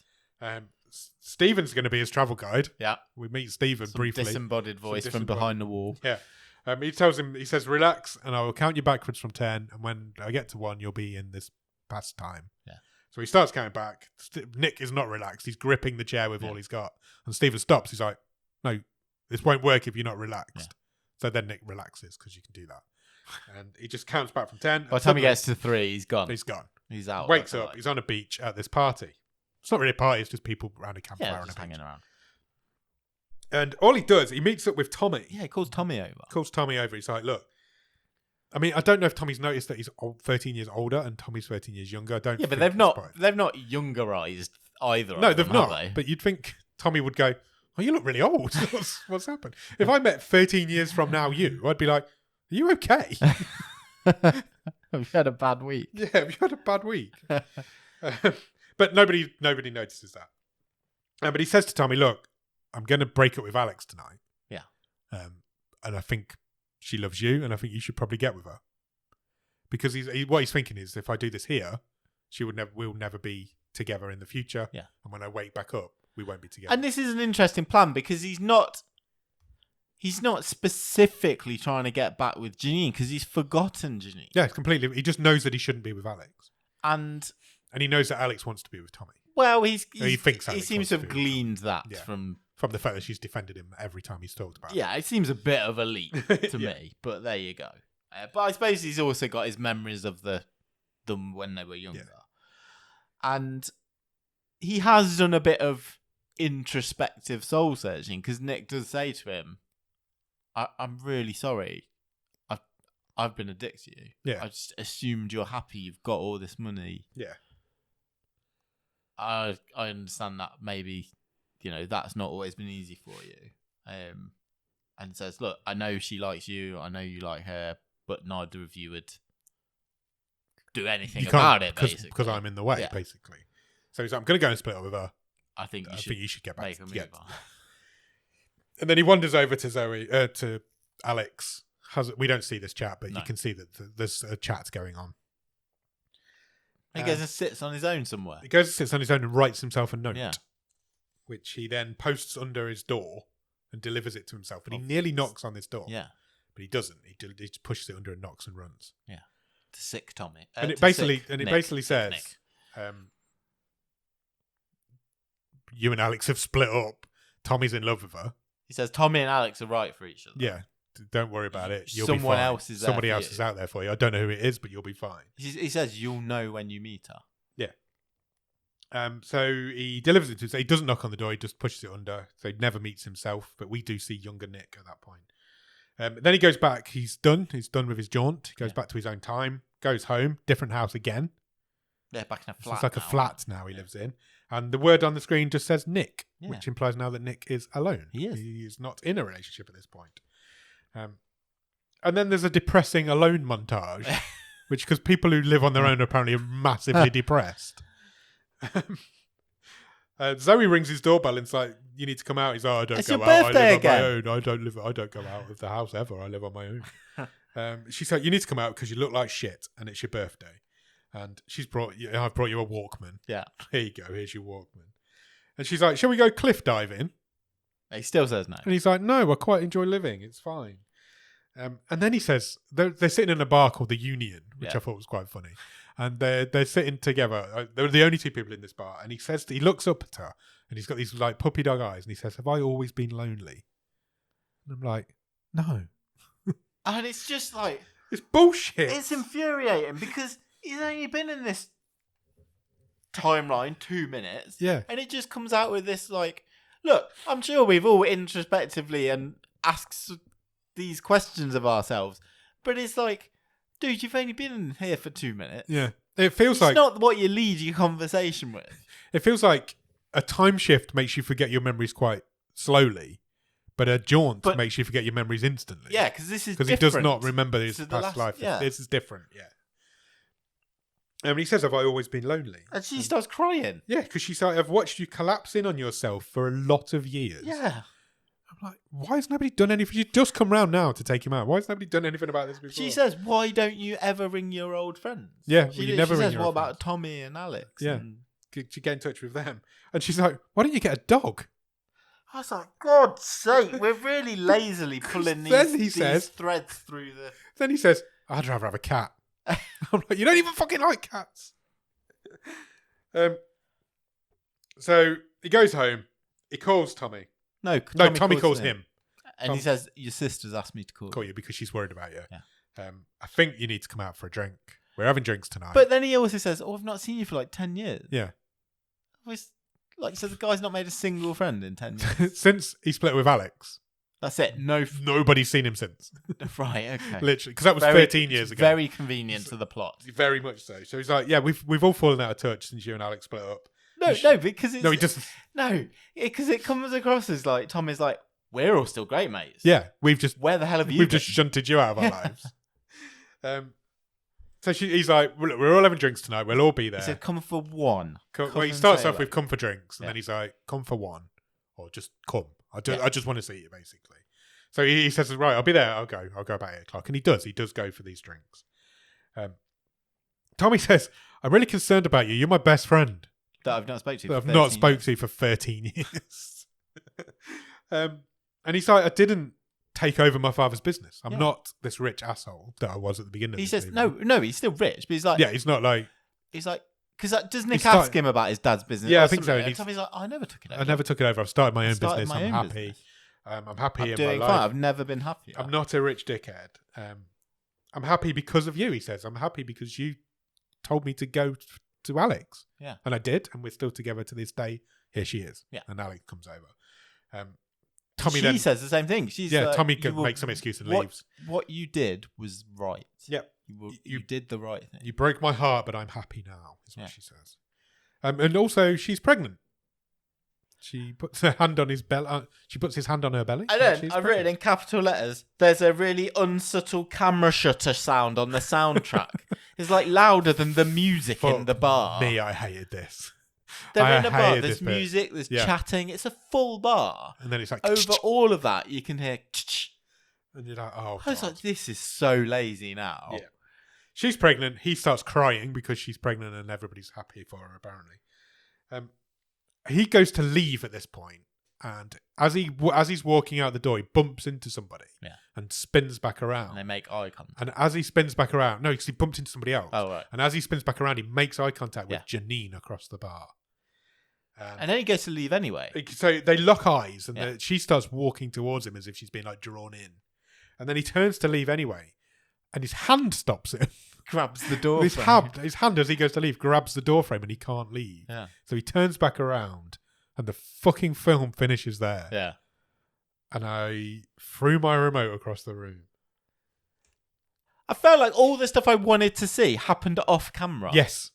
Stephen's going to be his travel guide. Yeah. We meet Stephen briefly. Disembodied voice from behind the wall. Yeah. He tells him, he says, "Relax, and I will count you backwards from 10, and when I get to 1, you'll be in this past time." Yeah. So he starts counting back. Nick is not relaxed. He's gripping the chair with all he's got. And Stephen stops. He's like, "No, this won't work if you're not relaxed." Yeah. So then Nick relaxes because you can do that. And he just counts back from 10. By the time he gets to 3, he's gone. He's gone. He's out. Wakes up. He's on a beach at this party. It's not really a party. It's just people around a campfire just hanging around. And all he does, he meets up with Tommy. Yeah, he calls Tommy over. He's like, "Look, I mean, I don't know if Tommy's noticed that he's 13 years older and Tommy's 13 years younger. I don't. Yeah, but they've not youngerized either. No, they've not. But you'd think Tommy would go, "Oh, you look really old. What's happened?" If I met 13 years from now I'd be like, "Are you okay? Have you had a bad week?" Yeah, have you had a bad week? But nobody notices that. But he says to Tommy, "Look, I'm going to break up with Alex tonight. Yeah. And I think she loves you, and I think you should probably get with her." Because what he's thinking is, if I do this here, we'll never be together in the future. Yeah. And when I wake back up, we won't be together. And this is an interesting plan because he's not specifically trying to get back with Janine because he's forgotten Janine. Yeah, completely. He just knows that he shouldn't be with Alex. And he knows that Alex wants to be with Tommy. Well, he thinks Alex seems to have gleaned that from the fact that she's defended him every time he's talked about it. Yeah, it seems a bit of a leap to me, but there you go. But I suppose he's also got his memories of them when they were younger. Yeah. And he has done a bit of introspective soul searching because Nick does say to him, I'm really sorry. I've been a dick to you. Yeah. I just assumed you're happy. You've got all this money. Yeah. I understand that maybe that's not always been easy for you. And says, look, I know she likes you. I know you like her, but neither of you would do anything about it, basically. Because I'm in the way, basically. So he's like, I'm going to go and split up with her. I think you should get back make a move on. And then he wanders over to to Alex. We don't see this chat, but you can see that there's a chat going on. He goes and sits on his own somewhere. He goes and sits on his own and writes himself a note, which he then posts under his door and delivers it to himself. But he nearly knocks on this door. Yeah. But he doesn't. He just pushes it under and knocks and runs. Yeah. To sick Tommy. And it basically says, you and Alex have split up. Tommy's in love with her. He says Tommy and Alex are right for each other. Yeah. Don't worry about it. You'll Someone be fine. else is there. Somebody else is out there for you. I don't know who it is, but you'll be fine. He says you'll know when you meet her. Yeah. So he delivers it to us. He doesn't knock on the door. He just pushes it under. So he never meets himself. But we do see younger Nick at that point. Then he goes back. He's done. He's done with his jaunt. He goes back to his own time. Goes home. Different house again. Yeah, back in a flat. It's like a flat now he lives in. And the word on the screen just says Nick, which implies now that Nick is alone. He is. He is not in a relationship at this point. And then there's a depressing alone montage, which because people who live on their own apparently are massively depressed. Zoe rings his doorbell and it's like, you need to come out. He's like, I don't go out. I live on my own. I don't go out of the house ever. I live on my own. She's like, you need to come out because you look like shit and it's your birthday. And I've brought you a Walkman. Yeah. Here you go. Here's your Walkman. And she's like, shall we go cliff diving? He still says no. And he's like, no, I quite enjoy living. It's fine. And then he says, they're sitting in a bar called the Union, which I thought was quite funny. And they're sitting together. They're the only two people in this bar. And he looks up at her and he's got these like puppy dog eyes. And he says, have I always been lonely? And I'm like, no. And it's just like... It's bullshit. It's infuriating because he's only been in this timeline 2 minutes. Yeah. And it just comes out with this like, look, I'm sure we've all introspectively and asked these questions of ourselves. But it's like, dude, you've only been in here for 2 minutes. Yeah. It feels it's like... It's not what you lead your conversation with. It feels like a time shift makes you forget your memories quite slowly. But a jaunt makes you forget your memories instantly. Yeah, because this is because he does not remember his past life. Yeah. This is different, And he says, have I always been lonely? And she starts crying. Yeah, because she's like, I've watched you collapse in on yourself for a lot of years. Yeah. I'm like, why has nobody done anything? You just come round now to take him out. Why has nobody done anything about this before? She says, why don't you ever ring your old friends? Yeah, you never ring your old friends. She says, what about Tommy and Alex? Yeah. Could you get in touch with them? And she's like, why don't you get a dog? I was like, God's sake, we're really lazily pulling these threads through the... Then he says, I'd rather have a cat. I'm like, you don't even fucking like cats. So he goes home. He calls Tommy. No, Tommy calls him. And he says, your sister's asked me to call you because she's worried about you. Yeah. I think you need to come out for a drink. We're having drinks tonight. But then he also says, I've not seen you for like 10 years. Yeah. So the guy's not made a single friend in 10 years. Since he split with Alex. That's it. Nobody's seen him since. Right, okay. Literally, because that was 13 years ago. Very convenient to the plot. Very much so. So he's like, yeah, we've all fallen out of touch since you and Alex split up. No, because it's... No, he doesn't. No, because it comes across as like, Tommy's like, we're all still great mates. Yeah, where the hell have you We've just shunted you out of our lives. So he's like, well, look, we're all having drinks tonight. We'll all be there. He said, come for one. Well, he starts off with come for drinks. And then he's like, come for one. Or just come. I just want to see you, basically. So he says, right, I'll be there. I'll go about 8 o'clock. And he does go for these drinks. Tommy says, I'm really concerned about you. You're my best friend. That I've not spoke to. I've not spoke to you for 13 years. And he's like, I didn't take over my father's business. I'm not this rich asshole that I was at the beginning. He says, no, he's still rich, but he's like, he's not like, he's like, because does Nick ask him about his dad's business? Yeah, I think so. And Tommy's like, I never took it over. I never took it over. I've started my own business. I'm happy. I'm happy in my life. I've never been happier. I'm not a rich dickhead. I'm happy because of you, he says. I'm happy because you told me to go to Alex. Yeah. And I did, and we're still together to this day. Here she is. Yeah. And Alex comes over. Tommy says the same thing. She's Tommy makes some excuse and leaves. What you did was right. Yeah. You did the right thing. You broke my heart, but I'm happy now, is what she says. And also, she's pregnant. She puts her hand on his belly. She puts his hand on her belly. I've written in capital letters, there's a really unsubtle camera shutter sound on the soundtrack. It's like louder than the music in the bar. Me, I hated this. They're in a bar, there's music, there's chatting. It's a full bar. And then it's like... Over all of that, you can hear... And you're like, oh, I was like, this is so lazy now. Yeah. She's pregnant. He starts crying because she's pregnant and everybody's happy for her, apparently. He goes to leave at this point, and as he's walking out the door, he bumps into somebody and spins back around. And they make eye contact. And as he spins back around... No, because he bumped into somebody else. Oh, right. And as he spins back around, he makes eye contact with Janine across the bar. And then he goes to leave anyway. So they lock eyes, and she starts walking towards him as if she's being like drawn in. And then he turns to leave anyway, and his hand stops him. Grabs the door his hand, as he goes to leave, grabs the door frame, and he can't leave. Yeah. So he turns back around, and the fucking film finishes there. Yeah. And I threw my remote across the room. I felt like all the stuff I wanted to see happened off camera. Yes.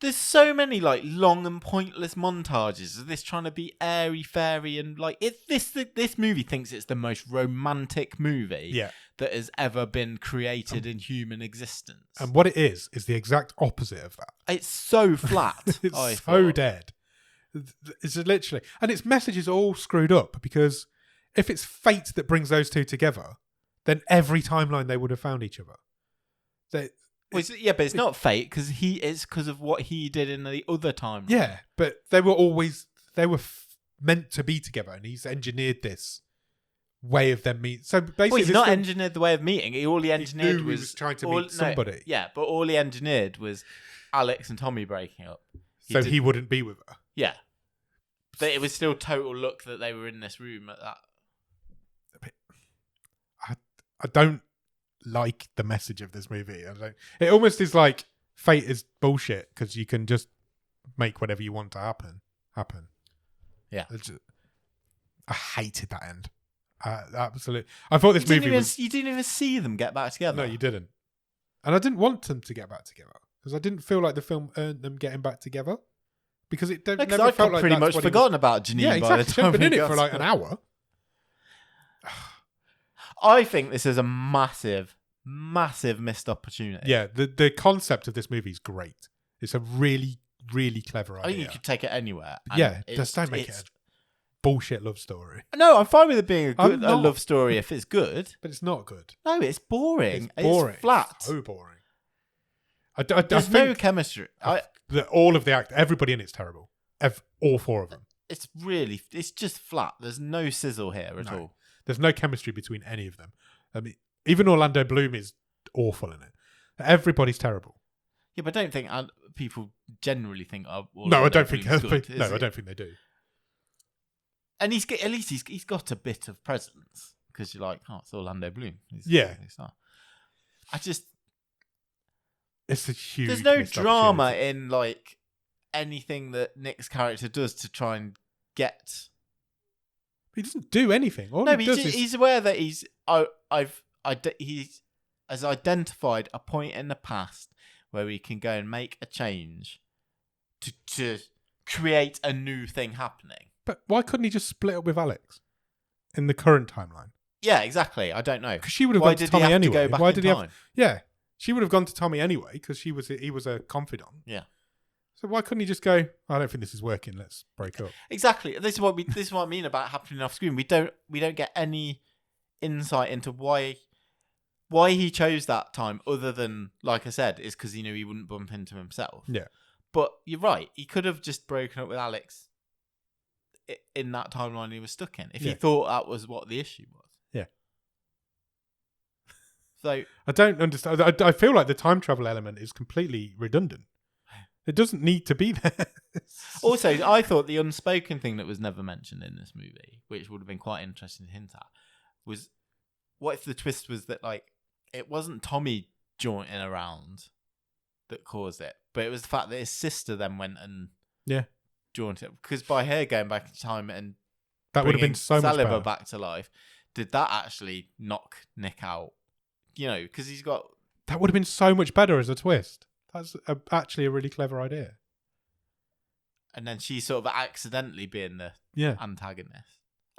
There's so many like long and pointless montages of this trying to be airy fairy and like this movie thinks it's the most romantic movie that has ever been created in human existence. And what it is the exact opposite of that. It's so flat. It's so dead. It's literally, and its message is all screwed up because if it's fate that brings those two together, then every timeline they would have found each other. But it's not fate because it's because of what he did in the other timeline. Yeah, but they were meant to be together, and he's engineered this way of them meeting. So basically, he's not engineered the way of meeting. All he engineered was trying to meet somebody. Yeah, but all he engineered was Alex and Tommy breaking up. He wouldn't be with her. Yeah, but it was still total luck that they were in this room at that. I don't like the message of this movie. It almost is like fate is bullshit because you can just make whatever you want to happen. Yeah, I hated that end. Absolutely, I thought this movie was. You didn't even see them get back together. No, you didn't, and I didn't want them to get back together because I didn't feel like the film earned them getting back together because it never felt like pretty much forgotten about Janine by the time been in it for like an hour. I think this is a massive missed opportunity. Yeah, the concept of this movie is great. It's a really, really clever idea. I think you could take it anywhere. Yeah, just don't make it a bullshit love story. No, I'm fine with it being a love story if it's good. But it's not good. No, it's boring. It's flat. So boring. There's no chemistry. All of the everybody in it's terrible. All four of them. It's just flat. There's no sizzle here at all. There's no chemistry between any of them. I mean, even Orlando Bloom is awful in it. Everybody's terrible. Yeah, but I don't think people generally think. I don't think they do. And at least he's got a bit of presence because you're like, oh, it's Orlando Bloom. It's not. It's a huge. There's no drama in like anything that Nick's character does to try and get. He doesn't do anything. He's aware that he has identified a point in the past where he can go and make a change to create a new thing happening. But why couldn't he just split up with Alex in the current timeline? Yeah, exactly. I don't know. Because she would have gone to Tommy anyway. Why did he have? Yeah, she would have gone to Tommy anyway because he was a confidant. Yeah. So why couldn't he just go, I don't think this is working, let's break up? Exactly. This is what I mean about happening off screen. We don't get any insight into why he chose that time other than, like I said, is because he knew he wouldn't bump into himself. Yeah. But you're right. He could have just broken up with Alex in that timeline he was stuck in if he thought that was what the issue was. Yeah. So I don't understand. I feel like the time travel element is completely redundant. It doesn't need to be there. Also, I thought the unspoken thing that was never mentioned in this movie, which would have been quite interesting to hint at, was what if the twist was that like it wasn't Tommy jaunting around that caused it, but it was the fact that his sister then went and jaunted, because by her going back in time and that would have been so much better. back to life, did that actually knock Nick out? You know, because he's got that would have been so much better as a twist. That's actually a really clever idea. And then she sort of accidentally being the antagonist.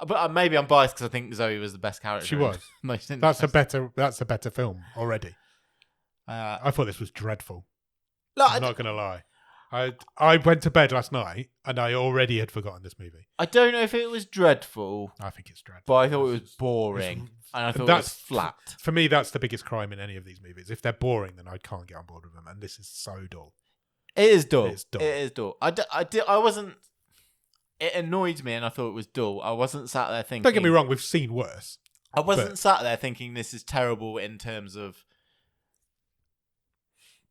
But maybe I'm biased because I think Zoe was the best character. She was. That's a better film already. I thought this was dreadful. I'm not going to lie. I went to bed last night and I already had forgotten this movie. I don't know if it was dreadful. I think it's dreadful. But I thought it was boring. And I thought it was flat. For me, that's the biggest crime in any of these movies. If they're boring, then I can't get on board with them. And this is so dull. It is dull. It is dull. I wasn't... It annoyed me and I thought it was dull. I wasn't sat there thinking... Don't get me wrong, we've seen worse. I wasn't sat there thinking this is terrible in terms of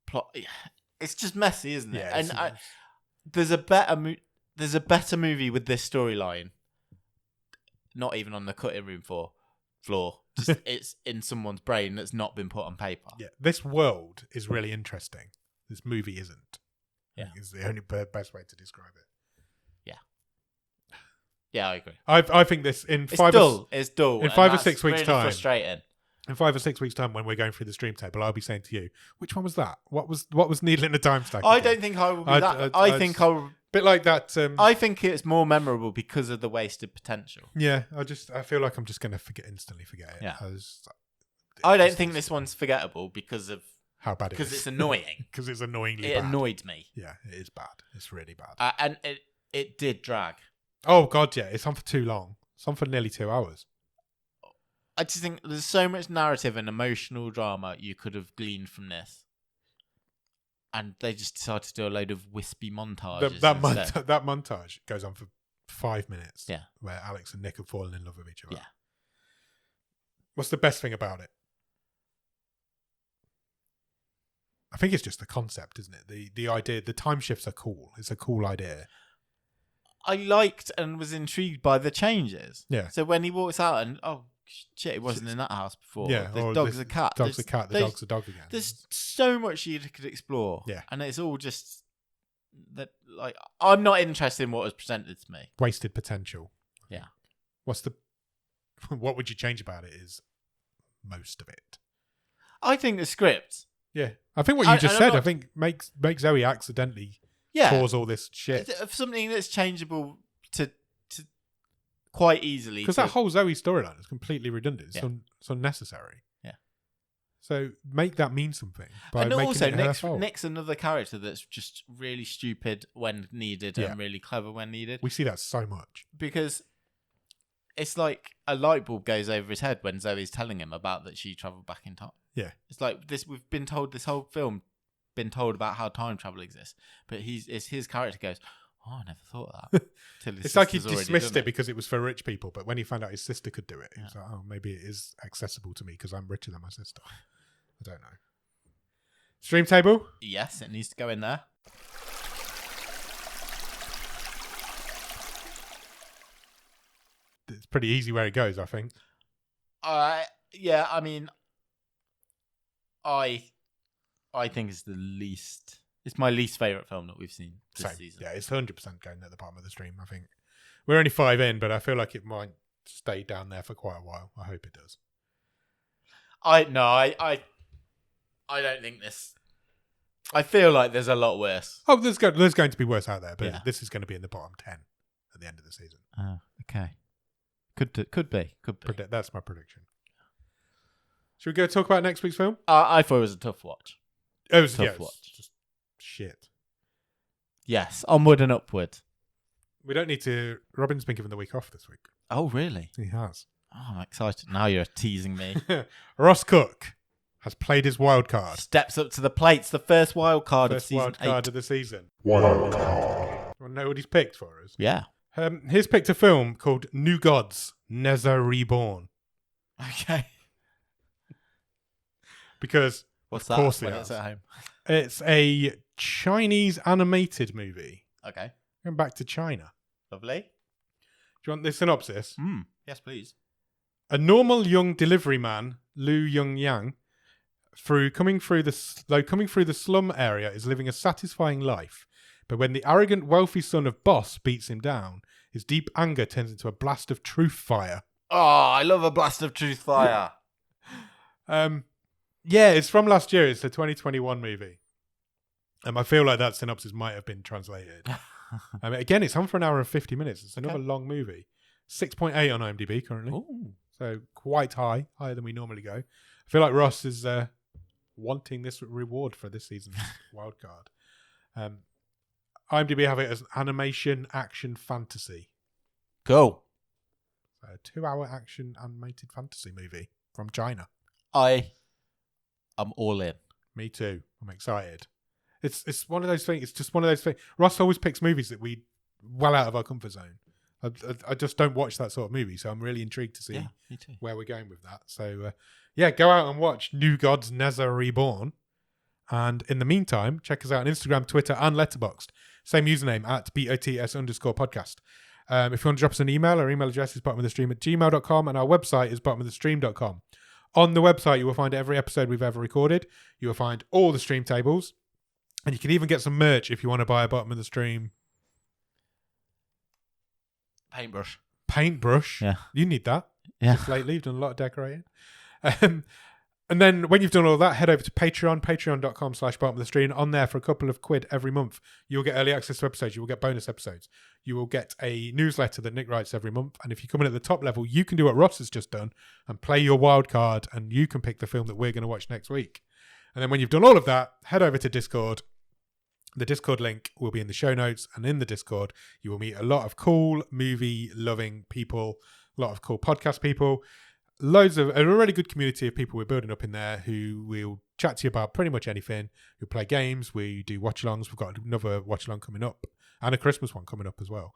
plot. It's just messy, isn't it? Yeah, and there's a better movie with this storyline. Not even on the cutting room floor. Just it's in someone's brain that's not been put on paper. Yeah, this world is really interesting. This movie isn't. Yeah, it's the only best way to describe it. Yeah, I agree. I think this it's dull. In 5 or 6 weeks' really time, frustrating. In 5 or 6 weeks' time, when we're going through the stream table, I'll be saying to you, "Which one was that? What was Needle in the Timestack?" I don't think I will be that. I think I'll bit like that. I think it's more memorable because of the wasted potential. Yeah, I feel like I'm just going to instantly forget it. Yeah, I don't think this one's forgettable because of how bad it is. Because it's annoying. Because it's annoyingly bad. It annoyed me. Yeah, it is bad. It's really bad. And it did drag. Oh, God, yeah. It's on for too long. It's on for nearly 2 hours. I just think there's so much narrative and emotional drama you could have gleaned from this. And they just decided to do a load of wispy montages. That montage goes on for 5 minutes. Yeah. Where Alex and Nick have fallen in love with each other. Yeah. What's the best thing about it? I think it's just the concept, isn't it? The idea, the time shifts are cool. It's a cool idea. I liked and was intrigued by the changes. Yeah. So when he walks out and, oh, shit, it wasn't in that house before. Yeah. The dog's a cat. Dog's a cat. The dog's a dog again. There's so much you could explore. Yeah. And it's all just that, like, I'm not interested in what was presented to me. Wasted potential. Yeah. What would you change about it is most of it. I think the script. Yeah. I think what you just said, I think makes Zoe accidentally cause all this shit. Something that's changeable to quite easily. Because that whole Zoe storyline is completely redundant. It's unnecessary. Yeah. So make that mean something. And also, Nick's another character that's just really stupid when needed and really clever when needed. We see that so much. Because it's like a light bulb goes over his head when Zoe's telling him about that she travelled back in time. Yeah. It's like this. We've been told this whole film, about how time travel exists, but his character goes, "Oh, I never thought of that." It's like he dismissed it because it was for rich people, but when he found out his sister could do it, he was like, "Oh, maybe it is accessible to me because I'm richer than my sister." I don't know. Stream table? Yes, it needs to go in there. It's pretty easy where it goes, I think. Yeah, I mean, I think it's it's my least favourite film that we've seen this season. Yeah, it's 100% going at the bottom of the stream, I think. We're only 5 in, but I feel like it might stay down there for quite a while. I hope it does. I don't think this... I feel like there's a lot worse. Oh, there's going to be worse out there, but this is going to be in the bottom 10 at the end of the season. Okay. Could be. That's my prediction. Should we go talk about next week's film? I thought it was a tough watch. It was tough watch. Just shit. Yes, onward and upward. We don't need to... Robin's been given the week off this week. Oh, really? He has. Oh, I'm excited. Now you're teasing me. Ross Cook has played his wild card. Steps up to the plate. It's the first wild card of season 8. First wild card of the season. Wild card. You want to know what he's picked for us? Yeah. He's picked a film called New Gods, Nezza Reborn. Okay. Because, what's of course it is. It's at home? It's a Chinese animated movie. Okay. Going back to China. Lovely. Do you want the synopsis? Yes, please. A normal young delivery man, Lu Yongyang, coming through the slum area, is living a satisfying life. But when the arrogant, wealthy son of Boss beats him down, his deep anger turns into a blast of truth fire. Oh, I love a blast of truth fire. Yeah, it's from last year. It's a 2021 movie. I feel like that synopsis might have been translated. Again, it's on for an hour and 50 minutes. It's another long movie. 6.8 on IMDb currently. Ooh. So quite high, higher than we normally go. I feel like Ross is wanting this reward for this season's wildcard. IMDb have it as animation, action, fantasy. Cool. So a 2-hour action animated fantasy movie from China. I'm all in. Me too. I'm excited. It's one of those things. It's just one of those things. Ross always picks movies that we well out of our comfort zone. I just don't watch that sort of movie, so I'm really intrigued to see where we're going with that. So, go out and watch New Gods Neza Reborn. And in the meantime, check us out on Instagram, Twitter, and Letterboxd. Same username at BOTS_podcast. If you want to drop us an email, our email address is bottomofthestream@gmail.com, and our website is bottomofthestream.com. On the website, you will find every episode we've ever recorded. You will find all the stream tables, and you can even get some merch if you want to buy a Bottom of the Stream paintbrush. Yeah. You need that. Yeah. Just lately, you've done a lot of decorating. And then when you've done all that, head over to Patreon, patreon.com/bottom of the stream. On there for a couple of quid every month, you'll get early access to episodes. You will get bonus episodes. You will get a newsletter that Nick writes every month. And if you come in at the top level, you can do what Ross has just done and play your wild card, and you can pick the film that we're going to watch next week. And then when you've done all of that, head over to Discord. The Discord link will be in the show notes, and in the Discord, you will meet a lot of cool movie-loving people, a lot of cool podcast people, loads of a really good community of people we're building up in there who will chat to you about pretty much anything. We play games, we do watch-alongs. We've got another watch-along coming up, and a Christmas one coming up as well.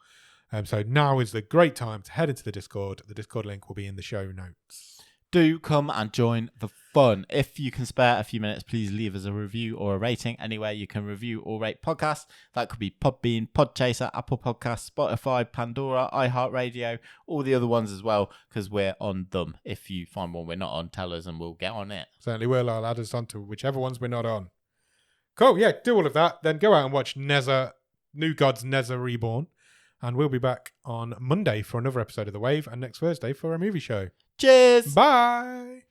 So now is the great time to head into the Discord. The Discord link will be in the show notes. Do come and join the fun. If you can spare a few minutes, please leave us a review or a rating anywhere you can review or rate podcasts. That could be Podbean, Podchaser, Apple Podcasts, Spotify, Pandora, iHeartRadio, all the other ones as well, because we're on them. If you find one we're not on, tell us and we'll get on it. Certainly will. I'll add us onto whichever ones we're not on. Cool. Yeah, do all of that. Then go out and watch New Gods Neza Reborn. And we'll be back on Monday for another episode of The Wave, and next Thursday for a movie show. Cheers. Bye.